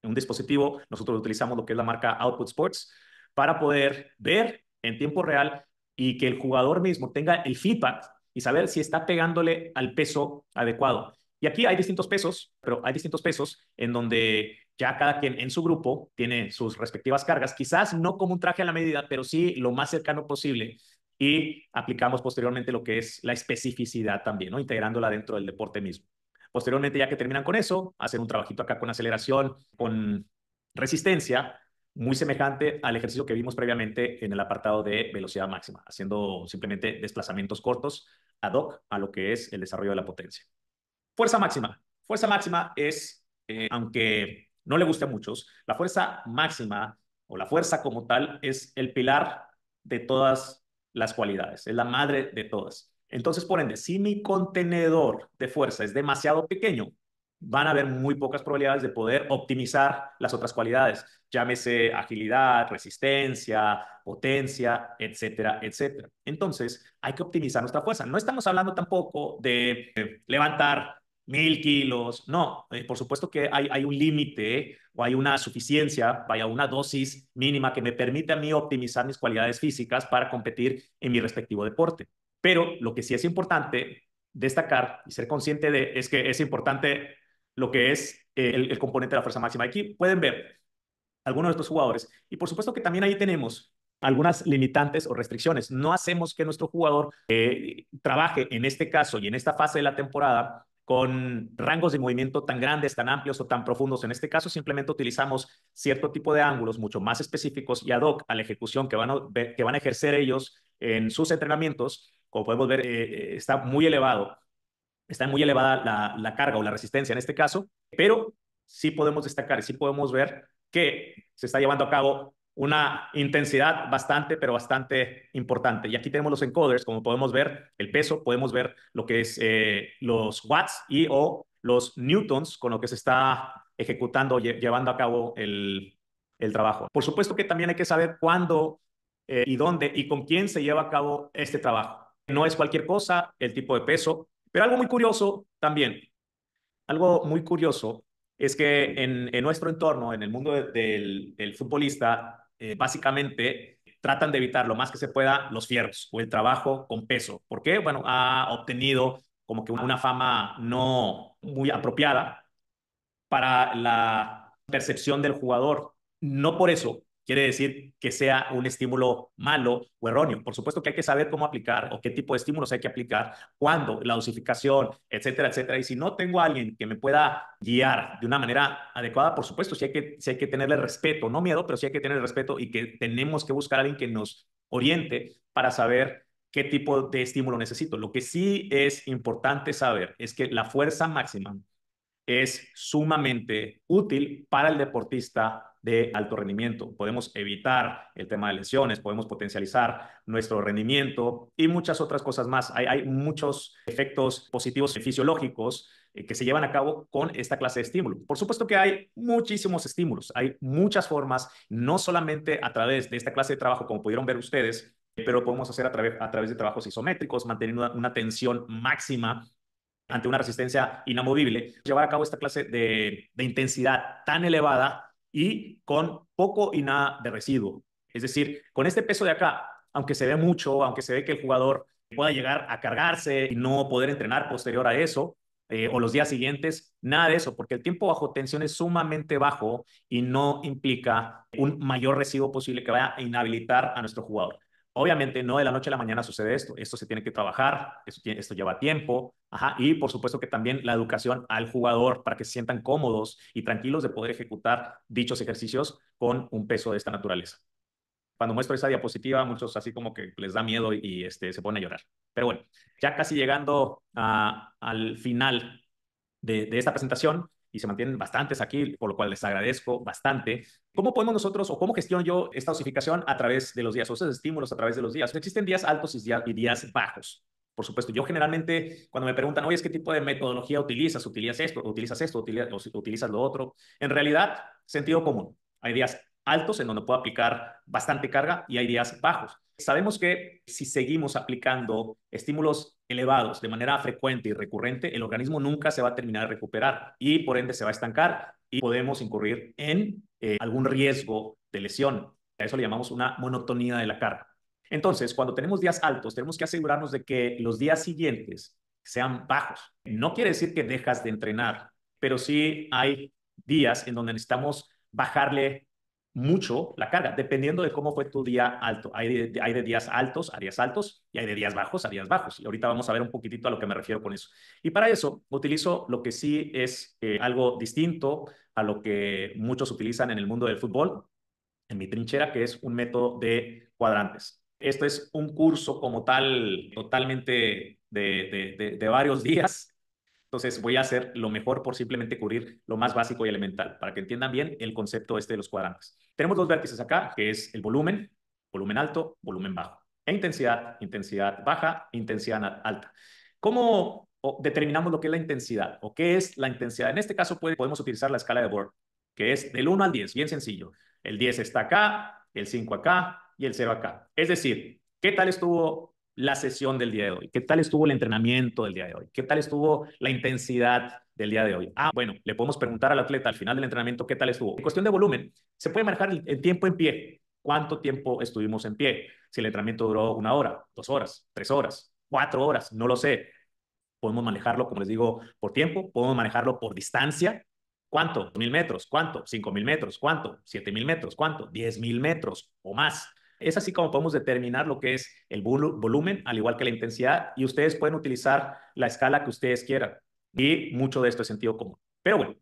En un dispositivo, nosotros utilizamos lo que es la marca Output Sports para poder ver en tiempo real y que el jugador mismo tenga el feedback y saber si está pegándole al peso adecuado. Y aquí hay distintos pesos, pero hay distintos pesos en donde ya cada quien en su grupo tiene sus respectivas cargas, quizás no como un traje a la medida, pero sí lo más cercano posible. Y aplicamos posteriormente lo que es la especificidad también, ¿no? Integrándola dentro del deporte mismo. Posteriormente, ya que terminan con eso, hacen un trabajito acá con aceleración, con resistencia, muy semejante al ejercicio que vimos previamente en el apartado de velocidad máxima, haciendo simplemente desplazamientos cortos ad hoc a lo que es el desarrollo de la potencia. Fuerza máxima. Fuerza máxima es, aunque no le guste a muchos, la fuerza máxima o la fuerza como tal es el pilar de todas las cualidades, es la madre de todas. Entonces, por ende, si mi contenedor de fuerza es demasiado pequeño, van a haber muy pocas probabilidades de poder optimizar las otras cualidades, llámese agilidad, resistencia, potencia, etcétera, etcétera. Entonces, hay que optimizar nuestra fuerza. No estamos hablando tampoco de levantar 1000 kilos. No, por supuesto que hay un límite o hay una suficiencia, vaya, una dosis mínima que me permite a mí optimizar mis cualidades físicas para competir en mi respectivo deporte. Pero lo que sí es importante destacar y ser consciente de es que es importante lo que es el componente de la fuerza máxima. Aquí pueden ver algunos de estos jugadores. Y por supuesto que también ahí tenemos algunas limitantes o restricciones. No hacemos que nuestro jugador trabaje en este caso y en esta fase de la temporada con rangos de movimiento tan grandes, tan amplios o tan profundos. En este caso simplemente utilizamos cierto tipo de ángulos mucho más específicos y ad hoc a la ejecución que van a ejercer ellos en sus entrenamientos. Como podemos ver, está muy elevada la carga o la resistencia en este caso, pero sí podemos destacar, sí podemos ver que se está llevando a cabo una intensidad bastante, pero bastante importante. Y aquí tenemos los encoders, como podemos ver el peso, podemos ver lo que es los watts y o los newtons con lo que se está ejecutando, llevando a cabo el trabajo. Por supuesto que también hay que saber cuándo y dónde y con quién se lleva a cabo este trabajo. No es cualquier cosa, el tipo de peso, pero algo muy curioso también, algo muy curioso es que en nuestro entorno, en el mundo del futbolista, básicamente tratan de evitar lo más que se pueda los fierros o el trabajo con peso. ¿Por qué? Bueno, ha obtenido como que una fama no muy apropiada para la percepción del jugador. No por eso quiere decir que sea un estímulo malo o erróneo. Por supuesto que hay que saber cómo aplicar o qué tipo de estímulos hay que aplicar, cuándo, la dosificación, etcétera, etcétera. Y si no tengo a alguien que me pueda guiar de una manera adecuada, por supuesto, sí hay que tenerle respeto, no miedo, pero sí hay que tener respeto y que tenemos que buscar a alguien que nos oriente para saber qué tipo de estímulo necesito. Lo que sí es importante saber es que la fuerza máxima es sumamente útil para el deportista de alto rendimiento. Podemos evitar el tema de lesiones, podemos potencializar nuestro rendimiento y muchas otras cosas más. Hay muchos efectos positivos fisiológicos que se llevan a cabo con esta clase de estímulo. Por supuesto que hay muchísimos estímulos, hay muchas formas, no solamente a través de esta clase de trabajo, como pudieron ver ustedes, pero podemos hacer a través de trabajos isométricos, manteniendo una tensión máxima ante una resistencia inamovible, llevar a cabo esta clase de intensidad tan elevada y con poco y nada de residuo. Es decir, con este peso de acá, aunque se ve mucho, aunque se ve que el jugador pueda llegar a cargarse y no poder entrenar posterior a eso, o los días siguientes, nada de eso, porque el tiempo bajo tensión es sumamente bajo y no implica un mayor residuo posible que vaya a inhabilitar a nuestro jugador. Obviamente no de la noche a la mañana sucede esto se tiene que trabajar, esto lleva tiempo, ajá, y por supuesto que también la educación al jugador para que se sientan cómodos y tranquilos de poder ejecutar dichos ejercicios con un peso de esta naturaleza. Cuando muestro esa diapositiva, muchos así como que les da miedo se ponen a llorar. Pero bueno, ya casi llegando al final de esta presentación, y se mantienen bastantes aquí, por lo cual les agradezco bastante. ¿Cómo podemos nosotros o cómo gestiono yo esta osificación a través de los días o esos estímulos a través de los días? Existen días altos y días bajos. Por supuesto, yo generalmente cuando me preguntan, oye, ¿qué tipo de metodología utilizas? ¿Utilizas esto? ¿Utilizas lo otro? En realidad, sentido común. Hay días altos en donde puedo aplicar bastante carga y hay días bajos. Sabemos que si seguimos aplicando estímulos elevados de manera frecuente y recurrente, el organismo nunca se va a terminar de recuperar y por ende se va a estancar y podemos incurrir en algún riesgo de lesión. A eso le llamamos una monotonía de la carga. Entonces, cuando tenemos días altos, tenemos que asegurarnos de que los días siguientes sean bajos. No quiere decir que dejas de entrenar, pero sí hay días en donde necesitamos bajarle mucho la carga, dependiendo de cómo fue tu día alto. Hay de días altos a días altos y hay de días bajos a días bajos. Y ahorita vamos a ver un poquitito a lo que me refiero con eso. Y para eso utilizo lo que sí es algo distinto a lo que muchos utilizan en el mundo del fútbol, en mi trinchera, que es un método de cuadrantes. Esto es un curso como tal, totalmente de varios días. Entonces voy a hacer lo mejor por simplemente cubrir lo más básico y elemental para que entiendan bien el concepto este de los cuadrantes. Tenemos dos vértices acá, que es el volumen, volumen alto, volumen bajo. E intensidad, intensidad baja, intensidad alta. ¿Cómo determinamos lo que es la intensidad o qué es la intensidad? En este caso podemos utilizar la escala de Borg, que es del 1 al 10, bien sencillo. El 10 está acá, el 5 acá y el 0 acá. Es decir, ¿qué tal estuvo la sesión del día de hoy? ¿Qué tal estuvo el entrenamiento del día de hoy? ¿Qué tal estuvo la intensidad del día de hoy? Bueno, le podemos preguntar al atleta al final del entrenamiento qué tal estuvo. En cuestión de volumen, se puede manejar el tiempo en pie. ¿Cuánto tiempo estuvimos en pie? Si el entrenamiento duró 1 hora, 2 horas, 3 horas, 4 horas, no lo sé. Podemos manejarlo, como les digo, por tiempo, podemos manejarlo por distancia. ¿Cuánto? 1,000 metros. ¿Cuánto? 5,000 metros. ¿Cuánto? 7,000 metros. ¿Cuánto? 10,000 metros o más. Es así como podemos determinar lo que es el volumen, al igual que la intensidad, y ustedes pueden utilizar la escala que ustedes quieran. Y mucho de esto es sentido común. Pero bueno,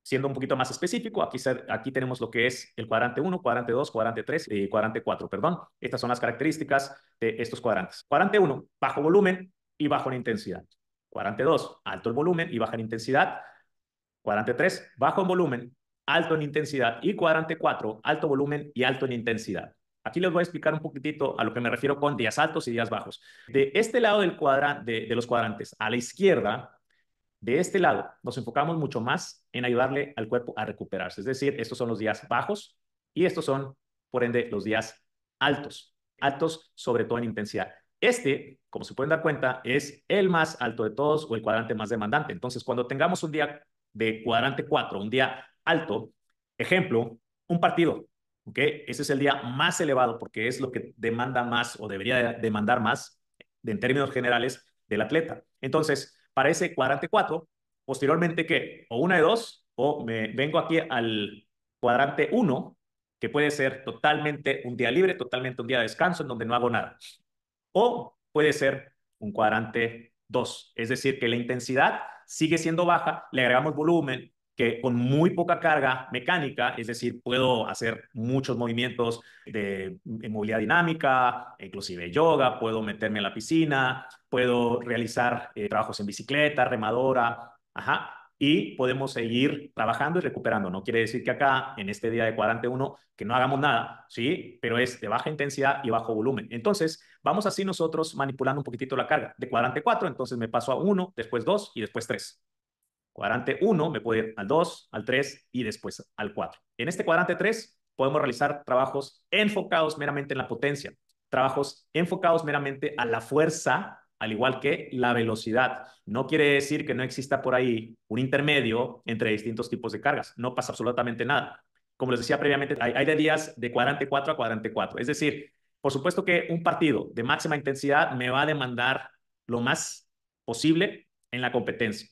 siendo un poquito más específico, aquí tenemos lo que es el cuadrante 1, cuadrante 2, cuadrante 3 y cuadrante 4, perdón. Estas son las características de estos cuadrantes. Cuadrante 1, bajo volumen y bajo en intensidad. Cuadrante 2, alto en volumen y baja en intensidad. Cuadrante 3, bajo en volumen, alto en intensidad. Y cuadrante 4, alto volumen y alto en intensidad. Aquí les voy a explicar un poquitito a lo que me refiero con días altos y días bajos. De este lado del cuadrante, de los cuadrantes, a la izquierda, de este lado, nos enfocamos mucho más en ayudarle al cuerpo a recuperarse. Es decir, estos son los días bajos y estos son, por ende, los días altos. Altos sobre todo en intensidad. Este, como se pueden dar cuenta, es el más alto de todos o el cuadrante más demandante. Entonces, cuando tengamos un día de cuadrante 4, un día alto, ejemplo, un partido, ¿ok? Ese es el día más elevado porque es lo que demanda más o debería demandar más, en términos generales, del atleta. Entonces, para ese cuadrante 4, posteriormente, ¿qué? O una de dos, o me vengo aquí al cuadrante 1, que puede ser totalmente un día libre, totalmente un día de descanso en donde no hago nada. O puede ser un cuadrante 2, es decir, que la intensidad sigue siendo baja, le agregamos volumen, que con muy poca carga mecánica, es decir, puedo hacer muchos movimientos de movilidad dinámica, inclusive yoga, puedo meterme a la piscina, puedo realizar trabajos en bicicleta, remadora, ajá, y podemos seguir trabajando y recuperando. No quiere decir que acá, en este día de cuadrante 1, que no hagamos nada, ¿sí? Pero es de baja intensidad y bajo volumen. Entonces, vamos así nosotros manipulando un poquitito la carga. De cuadrante 4, entonces me paso a 1, después 2 y después 3. Cuadrante 1 me puedo ir al 2, al 3 y después al 4. En este cuadrante 3 podemos realizar trabajos enfocados meramente en la potencia, trabajos enfocados meramente a la fuerza, al igual que la velocidad. No quiere decir que no exista por ahí un intermedio entre distintos tipos de cargas. No pasa absolutamente nada. Como les decía previamente, hay de días de cuadrante 4 a cuadrante 4. Es decir, por supuesto que un partido de máxima intensidad me va a demandar lo más posible en la competencia.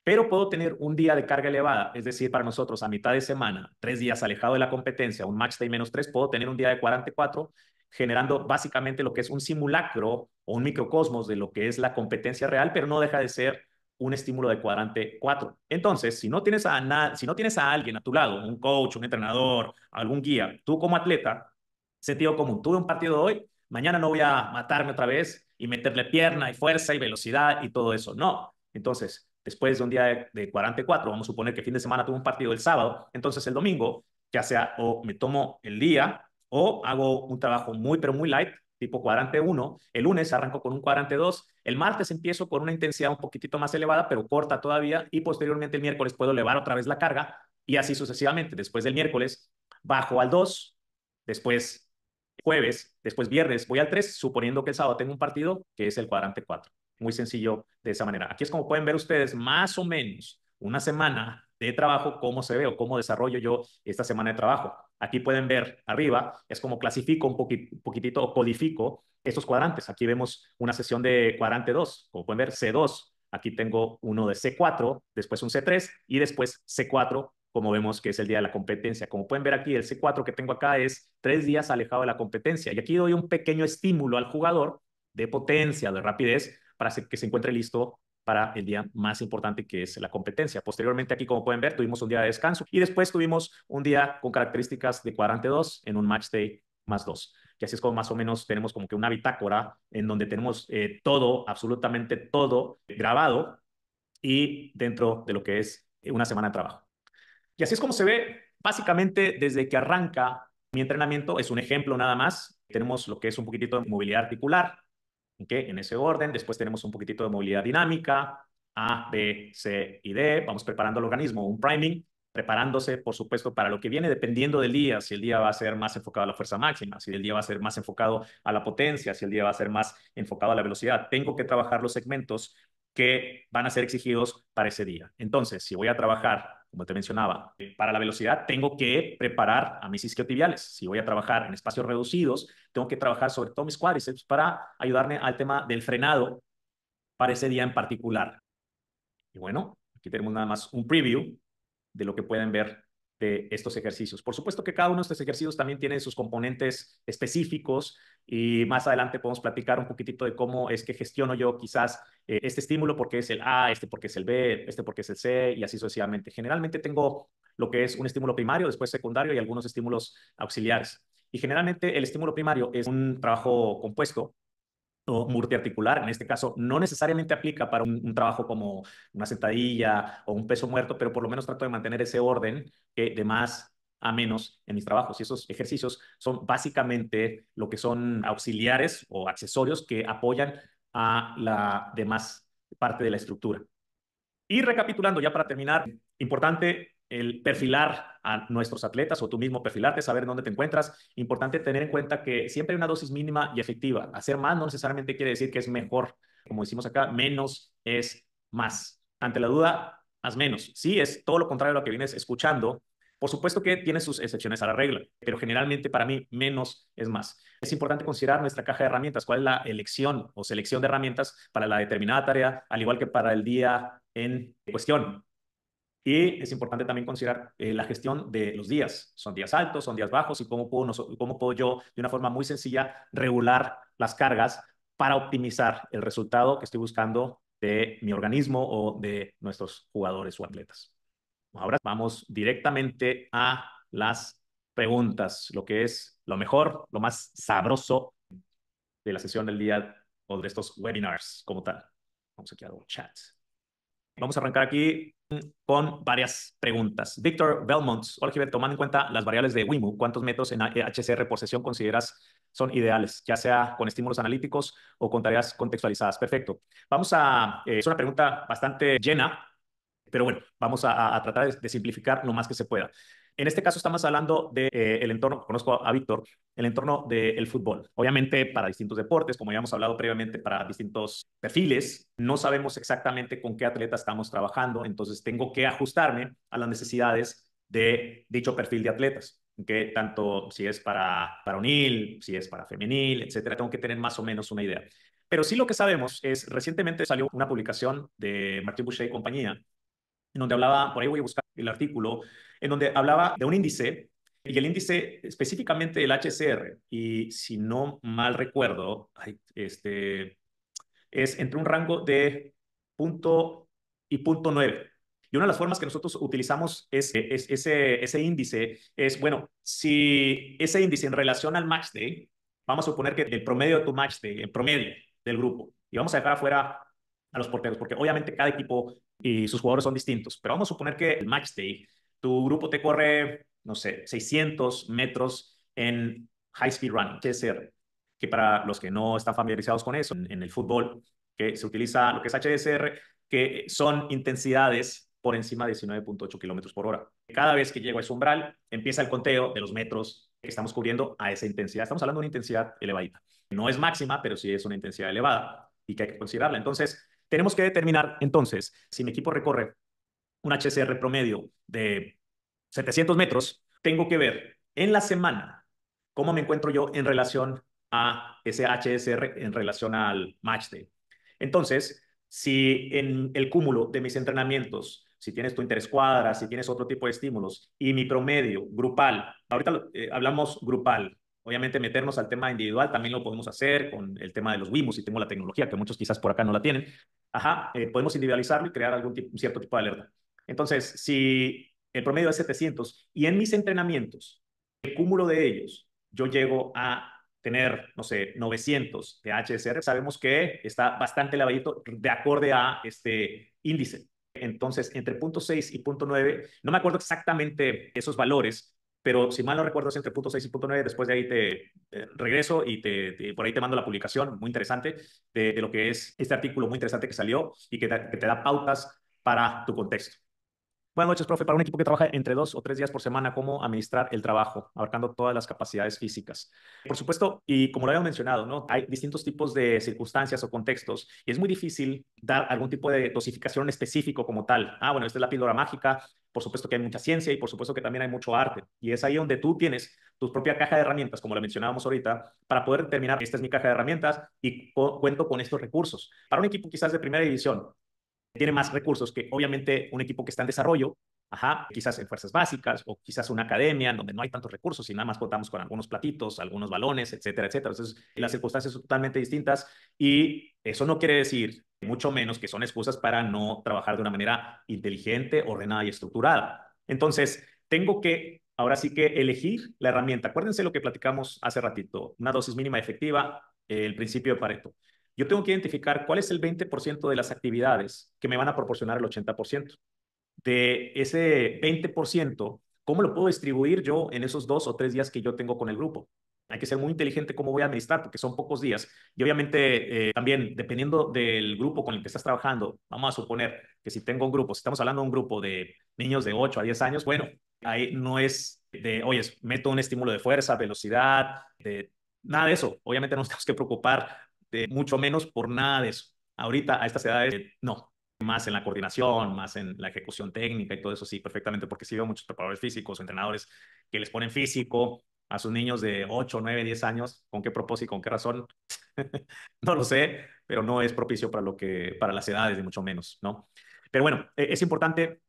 Pero puedo tener un día de carga elevada, es decir, para nosotros a mitad de semana, 3 días alejado de la competencia, un match day -3, puedo tener un día de 44, generando básicamente lo que es un simulacro o un microcosmos de lo que es la competencia real, pero no deja de ser un estímulo de cuadrante 4. Entonces, si no tienes a alguien a tu lado, un coach, un entrenador, algún guía, tú como atleta, sentido común, tuve un partido hoy, mañana no voy a matarme otra vez y meterle pierna y fuerza y velocidad y todo eso. No. Entonces, después de un día de 44, vamos a suponer que fin de semana tuve un partido el sábado, entonces el domingo, ya sea o me tomo el día o hago un trabajo muy, pero muy light, tipo cuadrante 1, el lunes arranco con un cuadrante 2, el martes empiezo con una intensidad un poquitito más elevada, pero corta todavía, y posteriormente el miércoles puedo elevar otra vez la carga, y así sucesivamente. Después del miércoles bajo al 2, después jueves, después viernes voy al 3, suponiendo que el sábado tengo un partido que es el cuadrante 4. Muy sencillo de esa manera. Aquí es como pueden ver ustedes más o menos una semana de trabajo, cómo se ve o cómo desarrollo yo esta semana de trabajo. Aquí pueden ver arriba, es como clasifico un poquitito o codifico estos cuadrantes. Aquí vemos una sesión de cuadrante 2, como pueden ver C2. Aquí tengo uno de C4, después un C3 y después C4, como vemos que es el día de la competencia. Como pueden ver aquí, el C4 que tengo acá es 3 días alejado de la competencia. Y aquí doy un pequeño estímulo al jugador de potencia, de rapidez, para que se encuentre listo para el día más importante, que es la competencia. Posteriormente, aquí, como pueden ver, tuvimos un día de descanso y después tuvimos un día con características de cuadrante 2 en un match day +2. Y así es como más o menos tenemos como que una bitácora en donde tenemos todo, absolutamente todo grabado y dentro de lo que es una semana de trabajo. Y así es como se ve básicamente desde que arranca mi entrenamiento. Es un ejemplo nada más. Tenemos lo que es un poquitito de movilidad articular, ¿okay? En ese orden. Después tenemos un poquitito de movilidad dinámica, A, B, C y D. Vamos preparando el organismo, un priming, preparándose, por supuesto, para lo que viene, dependiendo del día. Si el día va a ser más enfocado a la fuerza máxima, si el día va a ser más enfocado a la potencia, si el día va a ser más enfocado a la velocidad. Tengo que trabajar los segmentos que van a ser exigidos para ese día. Entonces, si voy a trabajar, como te mencionaba, para la velocidad, tengo que preparar a mis isquiotibiales. Si voy a trabajar en espacios reducidos, tengo que trabajar sobre todo mis cuádriceps para ayudarme al tema del frenado para ese día en particular. Y bueno, aquí tenemos nada más un preview de lo que pueden ver de estos ejercicios. Por supuesto que cada uno de estos ejercicios también tiene sus componentes específicos y más adelante podemos platicar un poquitito de cómo es que gestiono yo quizás este estímulo porque es el A, este porque es el B, este porque es el C y así sucesivamente. Generalmente tengo lo que es un estímulo primario, después secundario y algunos estímulos auxiliares. Y generalmente el estímulo primario es un trabajo compuesto o multiarticular, en este caso, no necesariamente aplica para un trabajo como una sentadilla o un peso muerto, pero por lo menos trato de mantener ese orden de más a menos en mis trabajos. Y esos ejercicios son básicamente lo que son auxiliares o accesorios que apoyan a la demás parte de la estructura. Y recapitulando, ya para terminar, importante el perfilar a nuestros atletas o tú mismo perfilarte, saber dónde te encuentras. Importante tener en cuenta que siempre hay una dosis mínima y efectiva. Hacer más no necesariamente quiere decir que es mejor. Como decimos acá, menos es más. Ante la duda, haz menos. Sí, es todo lo contrario a lo que vienes escuchando. Por supuesto que tiene sus excepciones a la regla, pero generalmente para mí menos es más. Es importante considerar nuestra caja de herramientas, cuál es la elección o selección de herramientas para la determinada tarea, al igual que para el día en cuestión. Y es importante también considerar la gestión de los días. Son días altos, son días bajos y cómo puedo yo, de una forma muy sencilla, regular las cargas para optimizar el resultado que estoy buscando de mi organismo o de nuestros jugadores o atletas. Ahora vamos directamente a las preguntas, lo que es lo mejor, lo más sabroso de la sesión del día o de estos webinars como tal. Vamos aquí a los chats. Vamos a arrancar aquí con varias preguntas. Víctor Belmont, hola Gilberto, tomando en cuenta las variables de WIMU, ¿cuántos metros en HCR por sesión consideras son ideales, ya sea con estímulos analíticos o con tareas contextualizadas? Perfecto. Vamos a, es una pregunta bastante llena, pero bueno, vamos a tratar de simplificar lo más que se pueda. En este caso estamos hablando del entorno, conozco a Víctor, el entorno del fútbol. Obviamente para distintos deportes, como ya hemos hablado previamente, para distintos perfiles, no sabemos exactamente con qué atleta estamos trabajando, entonces tengo que ajustarme a las necesidades de dicho perfil de atletas. Que tanto si es para varonil, si es para femenil, etcétera, tengo que tener más o menos una idea. Pero sí lo que sabemos es, recientemente salió una publicación de Martin Boucher y compañía, en donde hablaba, por ahí voy a buscar el artículo, en donde hablaba de un índice, y el índice específicamente el HCR, y si no mal recuerdo, es entre un rango de punto y punto 9. Y una de las formas que nosotros utilizamos es ese índice es, bueno, si ese índice en relación al match day, vamos a suponer que el promedio de tu match day, el promedio del grupo, y vamos a dejar afuera a los porteros, porque obviamente cada equipo y sus jugadores son distintos, pero vamos a suponer que el match day, tu grupo te corre, no sé, 600 metros en high speed running, HSR, que para los que no están familiarizados con eso, en el fútbol, que se utiliza lo que es HSR, que son intensidades por encima de 19.8 kilómetros por hora. Cada vez que llego a ese umbral, empieza el conteo de los metros que estamos cubriendo a esa intensidad. Estamos hablando de una intensidad elevadita. No es máxima, pero sí es una intensidad elevada y que hay que considerarla. Entonces, tenemos que determinar, entonces, si mi equipo recorre un HCR promedio de 700 metros, tengo que ver en la semana cómo me encuentro yo en relación a ese HSR en relación al match day. Entonces, si en el cúmulo de mis entrenamientos, si tienes tu interescuadra, si tienes otro tipo de estímulos y mi promedio grupal, ahorita hablamos grupal, obviamente meternos al tema individual también lo podemos hacer con el tema de los WIMUs, si tengo la tecnología, que muchos quizás por acá no la tienen. Podemos individualizarlo y crear cierto tipo de alerta. Entonces, si el promedio es 700 y en mis entrenamientos, el cúmulo de ellos, yo llego a tener, no sé, 900 de HSR, sabemos que está bastante elevadito de acorde a este índice. Entonces, entre 0.6 y 0.9, no me acuerdo exactamente esos valores, pero si mal no recuerdo es entre 0.6 y 0.9, después de ahí te regreso y por ahí te mando la publicación muy interesante de lo que es este artículo muy interesante que salió y que te da pautas para tu contexto. Buenas noches, profe. Para un equipo que trabaja entre 2 o 3 días por semana, ¿cómo administrar el trabajo, abarcando todas las capacidades físicas? Por supuesto, y como lo habíamos mencionado, ¿no? Hay distintos tipos de circunstancias o contextos y es muy difícil dar algún tipo de dosificación específico como tal. Bueno, esta es la píldora mágica por supuesto que hay mucha ciencia y por supuesto que también hay mucho arte. Y es ahí donde tú tienes tu propia caja de herramientas, como la mencionábamos ahorita, para poder determinar, esta es mi caja de herramientas y cuento con estos recursos. Para un equipo quizás de primera división, tiene más recursos que obviamente un equipo que está en desarrollo, ajá, quizás en fuerzas básicas o quizás una academia en donde no hay tantos recursos y nada más contamos con algunos platitos, algunos balones, etcétera, etcétera. Entonces, las circunstancias son totalmente distintas y eso no quiere decir, mucho menos, que son excusas para no trabajar de una manera inteligente, ordenada y estructurada. Entonces, tengo que, ahora sí que elegir la herramienta. Acuérdense lo que platicamos hace ratito, una dosis mínima efectiva, el principio de Pareto. Yo tengo que identificar cuál es el 20% de las actividades que me van a proporcionar el 80%. De ese 20%, ¿cómo lo puedo distribuir yo en esos 2 o 3 días que yo tengo con el grupo? Hay que ser muy inteligente cómo voy a administrar porque son pocos días. Y obviamente también dependiendo del grupo con el que estás trabajando, vamos a suponer que si tengo un grupo, si estamos hablando de un grupo de niños de 8 a 10 años, bueno, ahí no es de, oye, meto un estímulo de fuerza, velocidad, de nada de eso. Obviamente no nos tenemos que preocupar de mucho menos por nada de eso. Ahorita a estas edades, no, más en la coordinación, más en la ejecución técnica y todo eso, sí, perfectamente, porque sí veo muchos preparadores físicos o entrenadores que les ponen físico a sus niños de 8 9 10 años. ¿Con qué propósito y con qué razón? No lo sé, pero no es propicio para para las edades, ni mucho menos, ¿no? Pero bueno, es importante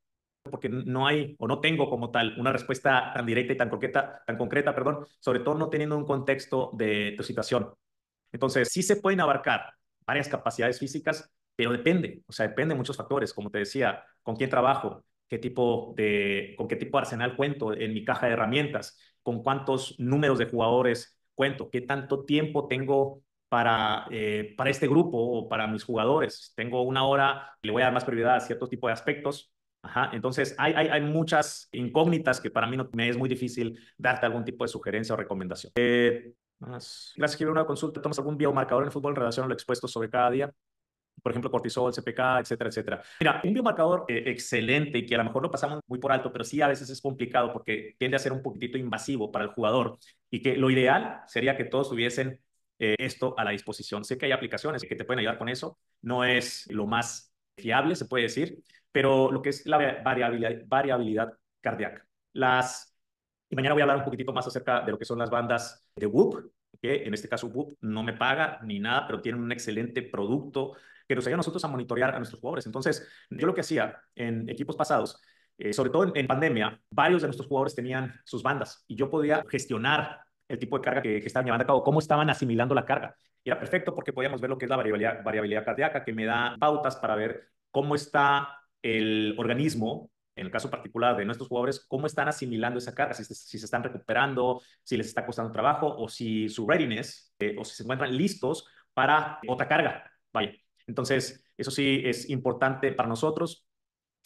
porque no hay o no tengo como tal una respuesta tan directa y tan concreta, perdón, sobre todo no teniendo un contexto de tu situación. Entonces, sí se pueden abarcar varias capacidades físicas, pero depende, o sea, depende de muchos factores, como te decía, con quién trabajo, con qué tipo de arsenal cuento en mi caja de herramientas, con cuántos números de jugadores cuento, qué tanto tiempo tengo para este grupo o para mis jugadores. Tengo una hora, le voy a dar más prioridad a cierto tipo de aspectos. Ajá, entonces hay muchas incógnitas que para mí no, me es muy difícil darte algún tipo de sugerencia o recomendación. Gracias, quiero una consulta. ¿Tomas algún biomarcador en el fútbol en relación a lo expuesto sobre cada día? Por ejemplo, cortisol, CPK, etcétera, etcétera. Mira, un biomarcador excelente y que a lo mejor lo pasamos muy por alto, pero sí a veces es complicado porque tiende a ser un poquitito invasivo para el jugador y que lo ideal sería que todos tuviesen esto a la disposición. Sé que hay aplicaciones que te pueden ayudar con eso, no es lo más fiable, se puede decir, pero lo que es la variabilidad cardíaca. Y mañana voy a hablar un poquitito más acerca de lo que son las bandas de Whoop, que en este caso Whoop no me paga ni nada, pero tienen un excelente producto que nos ayuda a nosotros a monitorear a nuestros jugadores. Entonces, yo lo que hacía en equipos pasados, sobre todo en pandemia, varios de nuestros jugadores tenían sus bandas y yo podía gestionar el tipo de carga que estaban llevando a cabo, cómo estaban asimilando la carga. Y era perfecto porque podíamos ver lo que es la variabilidad cardíaca, que me da pautas para ver cómo está el organismo, en el caso particular de nuestros jugadores, cómo están asimilando esa carga, si se están recuperando, si les está costando trabajo o si su readiness o si se encuentran listos para otra carga. Vaya. Entonces, eso sí es importante para nosotros.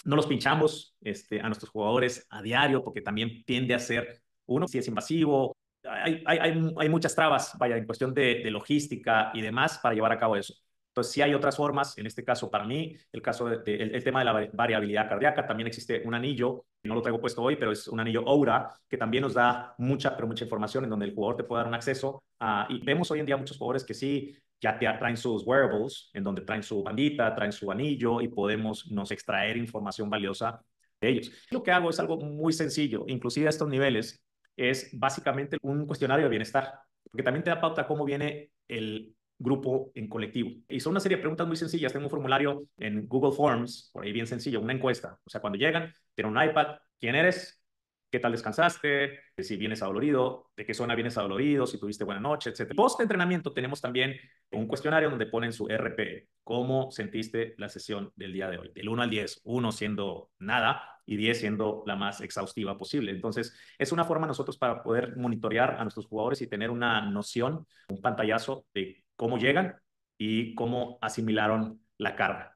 No los pinchamos a nuestros jugadores a diario porque también tiende a ser, uno, si es invasivo, hay muchas trabas, vaya, en cuestión de logística y demás para llevar a cabo eso. Entonces, sí hay otras formas, en este caso para mí, el caso el tema de la variabilidad cardíaca, también existe un anillo, no lo traigo puesto hoy, pero es un anillo Oura, que también nos da mucha, pero mucha información en donde el jugador te puede dar un acceso y vemos hoy en día muchos jugadores que sí ya te traen sus wearables, en donde traen su bandita, traen su anillo y podemos nos extraer información valiosa de ellos. Lo que hago es algo muy sencillo, inclusive a estos niveles, es básicamente un cuestionario de bienestar, porque también te da pauta cómo viene el grupo en colectivo. Y son una serie de preguntas muy sencillas. Tengo un formulario en Google Forms, por ahí bien sencillo, una encuesta. O sea, cuando llegan, tienen un iPad, ¿quién eres? ¿Qué tal descansaste? Si vienes adolorido, de qué zona vienes adolorido, si tuviste buena noche, etcétera. Post entrenamiento tenemos también un cuestionario donde ponen su RP, cómo sentiste la sesión del día de hoy, del 1 al 10, 1 siendo nada y 10 siendo la más exhaustiva posible. Entonces, es una forma nosotros para poder monitorear a nuestros jugadores y tener una noción, un pantallazo de cómo llegan y cómo asimilaron la carga.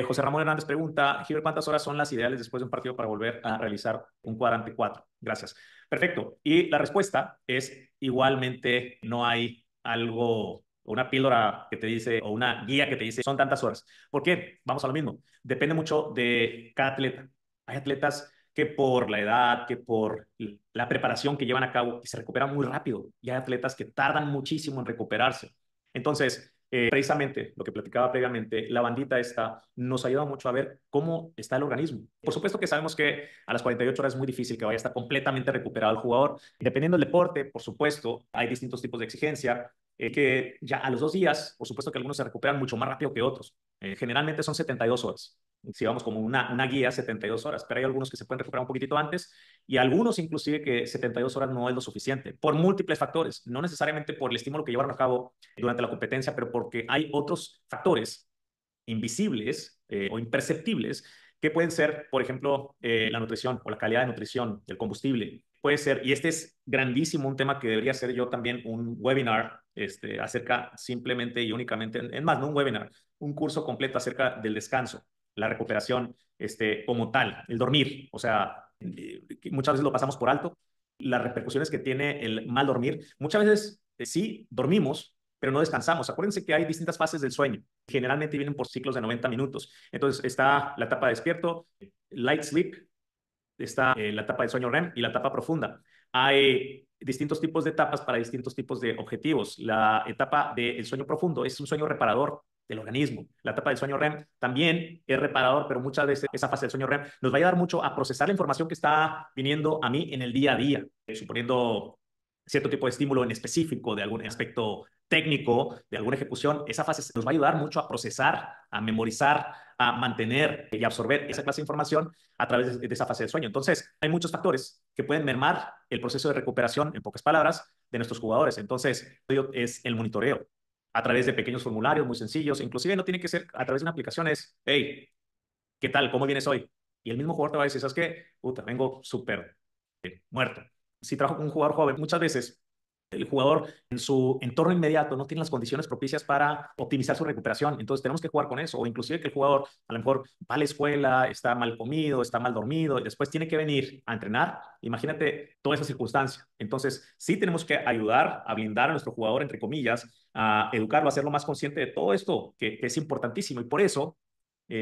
José Ramón Hernández pregunta, Gilbert, ¿cuántas horas son las ideales después de un partido para volver a realizar un cuadrante 4? Gracias. Perfecto. Y la respuesta es igualmente no hay algo, una píldora que te dice o una guía que te dice son tantas horas. ¿Por qué? Vamos a lo mismo. Depende mucho de cada atleta. Hay atletas que por la edad, que por la preparación que llevan a cabo, que se recuperan muy rápido. Y hay atletas que tardan muchísimo en recuperarse. Entonces, Precisamente lo que platicaba previamente, la bandita esta nos ayuda mucho a ver cómo está el organismo. Por supuesto que sabemos que a las 48 horas es muy difícil que vaya a estar completamente recuperado el jugador. Dependiendo del deporte, por supuesto, hay distintos tipos de exigencia, que ya a los 2 días, por supuesto que algunos se recuperan mucho más rápido que otros. Generalmente son 72 horas. Si vamos como una guía, 72 horas, pero hay algunos que se pueden recuperar un poquitito antes y algunos inclusive que 72 horas no es lo suficiente, por múltiples factores, no necesariamente por el estímulo que llevaron a cabo durante la competencia, pero porque hay otros factores invisibles o imperceptibles que pueden ser, por ejemplo, la nutrición o la calidad de nutrición, el combustible. Puede ser, y este es grandísimo, un tema que debería ser yo también un webinar acerca simplemente y únicamente, en más, no un webinar, un curso completo acerca del descanso, la recuperación como tal, el dormir. O sea, muchas veces lo pasamos por alto, las repercusiones que tiene el mal dormir. Muchas veces sí dormimos, pero no descansamos. Acuérdense que hay distintas fases del sueño. Generalmente vienen por ciclos de 90 minutos. Entonces está la etapa de despierto, light sleep, está la etapa del sueño REM y la etapa profunda. Hay distintos tipos de etapas para distintos tipos de objetivos. La etapa del sueño profundo es un sueño reparador del organismo. La etapa del sueño REM también es reparador, pero muchas veces esa fase del sueño REM nos va a ayudar mucho a procesar la información que está viniendo a mí en el día a día, suponiendo cierto tipo de estímulo en específico de algún aspecto técnico, de alguna ejecución. Esa fase nos va a ayudar mucho a procesar, a memorizar, a mantener y absorber esa clase de información a través de esa fase del sueño. Entonces, hay muchos factores que pueden mermar el proceso de recuperación, en pocas palabras, de nuestros jugadores. Entonces, es el monitoreo a través de pequeños formularios muy sencillos. Inclusive no tiene que ser a través de una aplicación. Es, hey, ¿qué tal? ¿Cómo vienes hoy? Y el mismo jugador te va a decir, ¿sabes qué? Puta, vengo súper muerto. Si trabajo con un jugador joven, muchas veces el jugador en su entorno inmediato no tiene las condiciones propicias para optimizar su recuperación. Entonces tenemos que jugar con eso. O inclusive que el jugador a lo mejor va a la escuela, está mal comido, está mal dormido y después tiene que venir a entrenar. Imagínate toda esa circunstancia. Entonces sí tenemos que ayudar a blindar a nuestro jugador, entre comillas, a educarlo, a hacerlo más consciente de todo esto que es importantísimo. Y por eso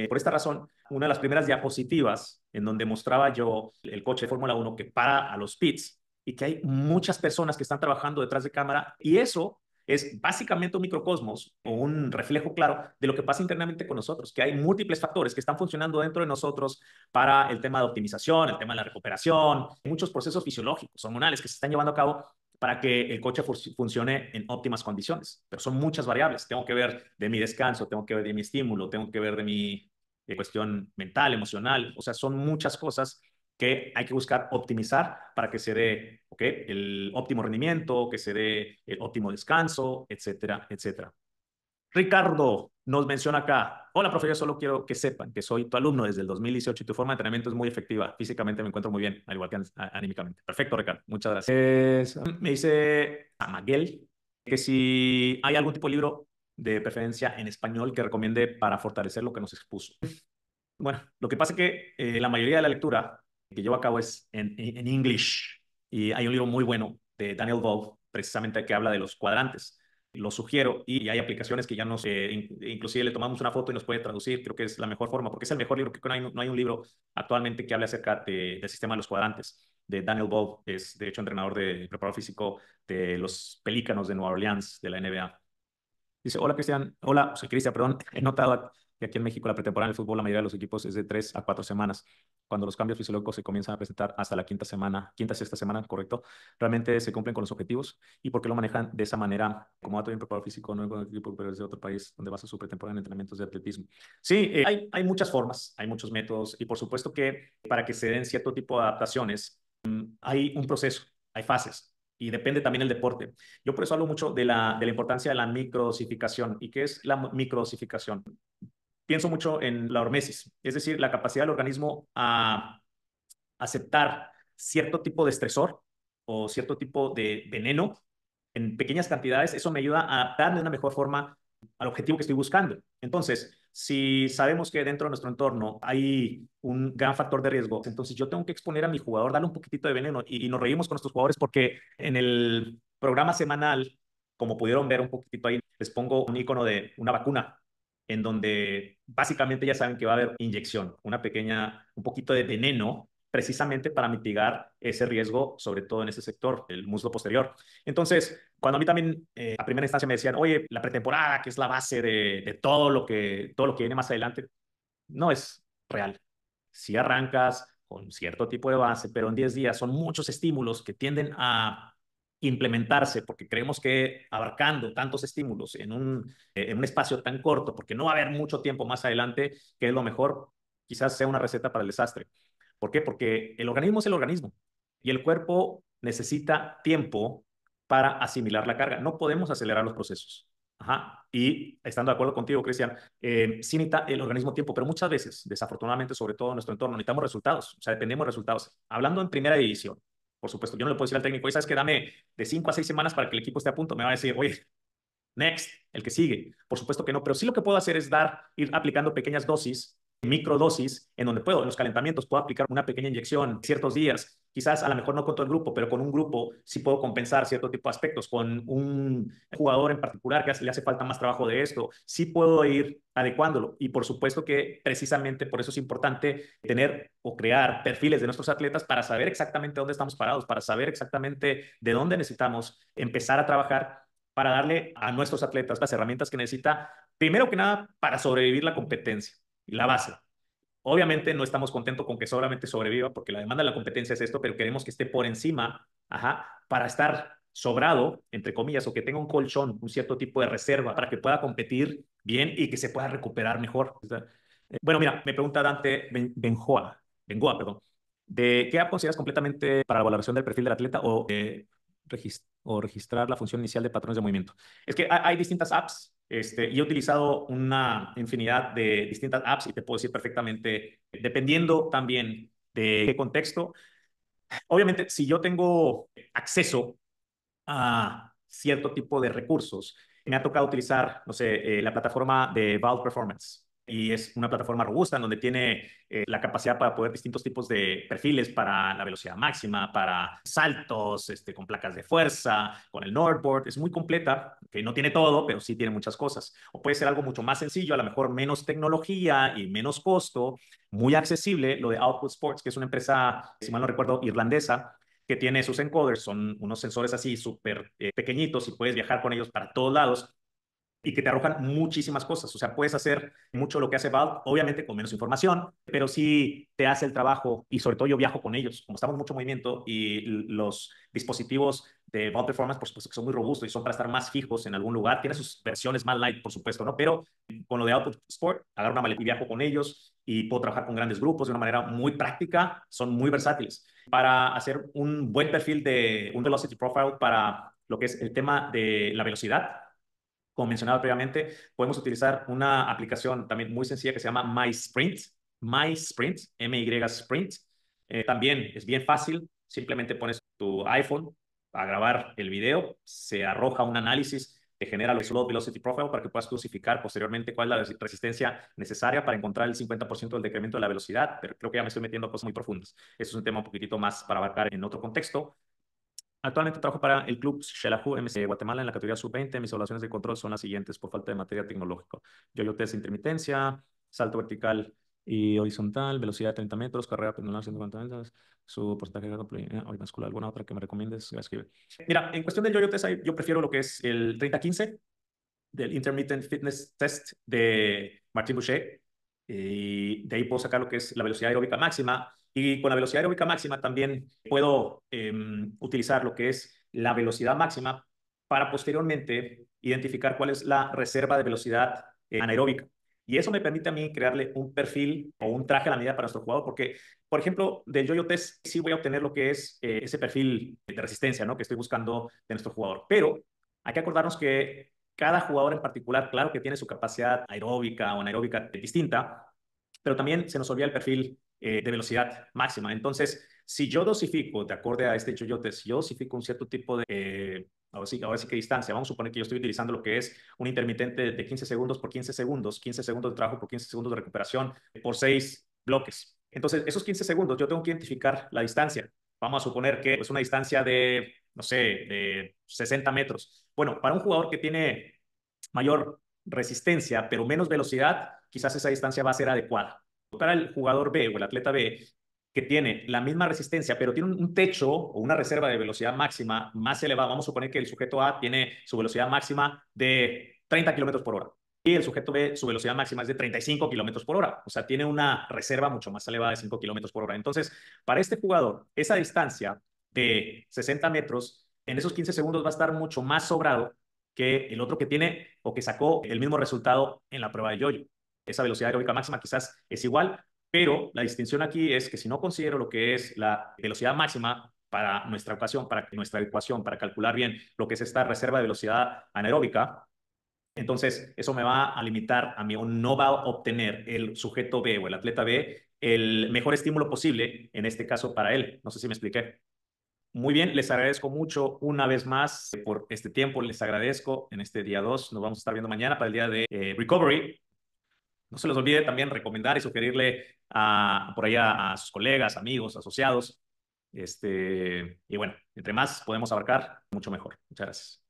por esta razón, una de las primeras diapositivas en donde mostraba yo el coche de Fórmula 1 que para a los pits y que hay muchas personas que están trabajando detrás de cámara y eso es básicamente un microcosmos o un reflejo claro de lo que pasa internamente con nosotros, que hay múltiples factores que están funcionando dentro de nosotros para el tema de optimización, el tema de la recuperación, muchos procesos fisiológicos, hormonales que se están llevando a cabo para que el coche funcione en óptimas condiciones. Pero son muchas variables. Tengo que ver de mi descanso, tengo que ver de mi estímulo, tengo que ver de mi cuestión mental, emocional. O sea, son muchas cosas que hay que buscar optimizar para que se dé el óptimo rendimiento, que se dé el óptimo descanso, etcétera, etcétera. Ricardo nos menciona acá, hola profe, yo solo quiero que sepan que soy tu alumno desde el 2018 y tu forma de entrenamiento es muy efectiva. Físicamente me encuentro muy bien, al igual que anímicamente. Perfecto, Ricardo, muchas gracias. Me dice Maguel que si hay algún tipo de libro de preferencia en español que recomiende para fortalecer lo que nos expuso. Bueno, lo que pasa es que la mayoría de la lectura que llevo a cabo es en English y hay un libro muy bueno de Daniel Volk precisamente que habla de los cuadrantes. Lo sugiero y hay aplicaciones que ya nos, inclusive le tomamos una foto y nos puede traducir, creo que es la mejor forma porque es el mejor libro, que no hay un libro actualmente que hable acerca del sistema de los cuadrantes. De Daniel Volk, es de hecho entrenador de preparador físico de los Pelícanos de Nueva Orleans, de la NBA. Dice, hola Cristian, hola, soy Cristian, perdón, he notado que aquí en México la pretemporada del fútbol, la mayoría de los equipos es de 3 a 4 semanas, cuando los cambios fisiológicos se comienzan a presentar hasta la quinta semana, quinta, sexta semana, correcto, realmente se cumplen con los objetivos y por qué lo manejan de esa manera, como dato de un preparador físico, no con el equipo, pero es de otro país, donde basa su pretemporada en entrenamientos de atletismo. Sí, hay muchas formas, hay muchos métodos y por supuesto que para que se den cierto tipo de adaptaciones, hay un proceso, hay fases y depende también el deporte. Yo por eso hablo mucho de la importancia de la microdosificación. ¿Y qué es la microdosificación? Pienso mucho en la hormesis, es decir, la capacidad del organismo a aceptar cierto tipo de estresor o cierto tipo de veneno en pequeñas cantidades. Eso me ayuda a adaptarme de una mejor forma al objetivo que estoy buscando. Entonces, si sabemos que dentro de nuestro entorno hay un gran factor de riesgo, entonces yo tengo que exponer a mi jugador, darle un poquitito de veneno y nos reímos con nuestros jugadores porque en el programa semanal, como pudieron ver un poquitito ahí, les pongo un icono de una vacuna en donde básicamente ya saben que va a haber inyección, una pequeña, un poquito de veneno precisamente para mitigar ese riesgo, sobre todo en ese sector, el muslo posterior. Entonces, cuando a mí también a primera instancia me decían, oye, la pretemporada, que es la base de todo lo que viene más adelante, no es real. Si arrancas con cierto tipo de base, pero en 10 días son muchos estímulos que tienden a implementarse porque creemos que abarcando tantos estímulos en un espacio tan corto, porque no va a haber mucho tiempo más adelante, que es lo mejor, quizás sea una receta para el desastre. ¿Por qué? Porque el organismo es el organismo y el cuerpo necesita tiempo para asimilar la carga. No podemos acelerar los procesos. Ajá. Y estando de acuerdo contigo, Cristian, sí necesita el organismo tiempo, pero muchas veces, desafortunadamente, sobre todo en nuestro entorno, necesitamos resultados, o sea, dependemos de resultados. Hablando en primera división, por supuesto, yo no le puedo decir al técnico, oye, ¿sabes qué? Dame de 5 a 6 semanas para que el equipo esté a punto. Me va a decir, oye, next, el que sigue. Por supuesto que no, pero sí lo que puedo hacer es ir aplicando pequeñas dosis, microdosis, en donde puedo, en los calentamientos, puedo aplicar una pequeña inyección ciertos días, quizás a lo mejor no con todo el grupo, pero con un grupo sí puedo compensar cierto tipo de aspectos. Con un jugador en particular que le hace falta más trabajo de esto, sí puedo ir adecuándolo. Y por supuesto que precisamente por eso es importante tener o crear perfiles de nuestros atletas para saber exactamente dónde estamos parados, para saber exactamente de dónde necesitamos empezar a trabajar para darle a nuestros atletas las herramientas que necesita, primero que nada, para sobrevivir la competencia, la base. Obviamente no estamos contentos con que solamente sobreviva, porque la demanda de la competencia es esto, pero queremos que esté por encima, ajá, para estar sobrado, entre comillas, o que tenga un colchón, un cierto tipo de reserva, para que pueda competir bien y que se pueda recuperar mejor. Bueno, mira, me pregunta Dante Bengoa, perdón, ¿de qué app consideras completamente para la valoración del perfil del atleta o registrar la función inicial de patrones de movimiento? Es que hay distintas apps, y he utilizado una infinidad de distintas apps y te puedo decir perfectamente, dependiendo también de qué contexto. Obviamente, si yo tengo acceso a cierto tipo de recursos. Me ha tocado utilizar, no sé, la plataforma de Valve Performance. Y es una plataforma robusta en donde tiene la capacidad para poder distintos tipos de perfiles para la velocidad máxima, para saltos, con placas de fuerza, con el Nordboard. Es muy completa, que no tiene todo, pero sí tiene muchas cosas. O puede ser algo mucho más sencillo, a lo mejor menos tecnología y menos costo, muy accesible, lo de Output Sports, que es una empresa, si mal no recuerdo, irlandesa, que tiene sus encoders, son unos sensores así súper pequeñitos y puedes viajar con ellos para todos lados y que te arrojan muchísimas cosas. O sea, puedes hacer mucho lo que hace Valve, obviamente con menos información, pero sí te hace el trabajo y sobre todo yo viajo con ellos, como estamos en mucho movimiento y los dispositivos de Valve Performance, por supuesto que son muy robustos y son para estar más fijos en algún lugar. Tiene sus versiones más light, por supuesto, ¿no? Pero con lo de Output Sport, agarro una maleta y viajo con ellos y puedo trabajar con grandes grupos de una manera muy práctica, son muy versátiles. Para hacer un buen perfil de un velocity profile para lo que es el tema de la velocidad, como mencionaba previamente, podemos utilizar una aplicación también muy sencilla que se llama MySprint. MySprint, MY Sprint. También es bien fácil. Simplemente pones tu iPhone a grabar el video, se arroja un análisis, te genera el Slow Velocity Profile para que puedas clasificar posteriormente cuál es la resistencia necesaria para encontrar el 50% del decremento de la velocidad, pero creo que ya me estoy metiendo a cosas muy profundas. Eso es un tema un poquitito más para abarcar en otro contexto. Actualmente trabajo para el club Xelajú MC de Guatemala en la categoría sub-20. Mis evaluaciones de control son las siguientes por falta de materia tecnológica. Yo test de intermitencia, salto vertical y horizontal, velocidad de 30 metros, carrera pendular 150 metros, su porcentaje de muscular. ¿Alguna otra que me recomiendes? Escribe. Mira, en cuestión del yo test, yo prefiero lo que es el 30-15 del Intermittent Fitness Test de Martin Boucher. Y de ahí puedo sacar lo que es la velocidad aeróbica máxima. Y con la velocidad aeróbica máxima también puedo utilizar lo que es la velocidad máxima para posteriormente identificar cuál es la reserva de velocidad anaeróbica. Y eso me permite a mí crearle un perfil o un traje a la medida para nuestro jugador, porque, por ejemplo, del yo-yo test sí voy a obtener lo que es ese perfil de resistencia, ¿no? Que estoy buscando de nuestro jugador. Pero hay que acordarnos que cada jugador en particular, claro que tiene su capacidad aeróbica o anaeróbica distinta, pero también se nos olvida el perfil de velocidad máxima. Entonces, si yo dosifico, de acuerdo a este yoyote, si yo dosifico un cierto tipo de, ahora sí que distancia, vamos a suponer que yo estoy utilizando lo que es un intermitente de 15 segundos por 15 segundos, 15 segundos de trabajo por 15 segundos de recuperación por 6 bloques. Entonces, esos 15 segundos yo tengo que identificar la distancia. Vamos a suponer que es una distancia de, no sé, de 60 metros. Bueno, para un jugador que tiene mayor resistencia, pero menos velocidad, quizás esa distancia va a ser adecuada. Para el jugador B o el atleta B, que tiene la misma resistencia, pero tiene un techo o una reserva de velocidad máxima más elevada. Vamos a suponer que el sujeto A tiene su velocidad máxima de 30 kilómetros por hora y el sujeto B, su velocidad máxima es de 35 kilómetros por hora. O sea, tiene una reserva mucho más elevada de 5 kilómetros por hora. Entonces, para este jugador, esa distancia de 60 metros, en esos 15 segundos va a estar mucho más sobrado que el otro que tiene o que sacó el mismo resultado en la prueba de yoyo. Esa velocidad aeróbica máxima quizás es igual, pero la distinción aquí es que si no considero lo que es la velocidad máxima para nuestra ocasión, para nuestra ecuación, para calcular bien lo que es esta reserva de velocidad anaeróbica, entonces eso me va a limitar a mí o no va a obtener el sujeto B o el atleta B el mejor estímulo posible, en este caso para él. No sé si me expliqué. Muy bien, les agradezco mucho una vez más por este tiempo, les agradezco en este día 2. Nos vamos a estar viendo mañana para el día de recovery. No se les olvide también recomendar y sugerirle por allá a sus colegas, amigos, asociados. Y bueno, entre más podemos abarcar, mucho mejor. Muchas gracias.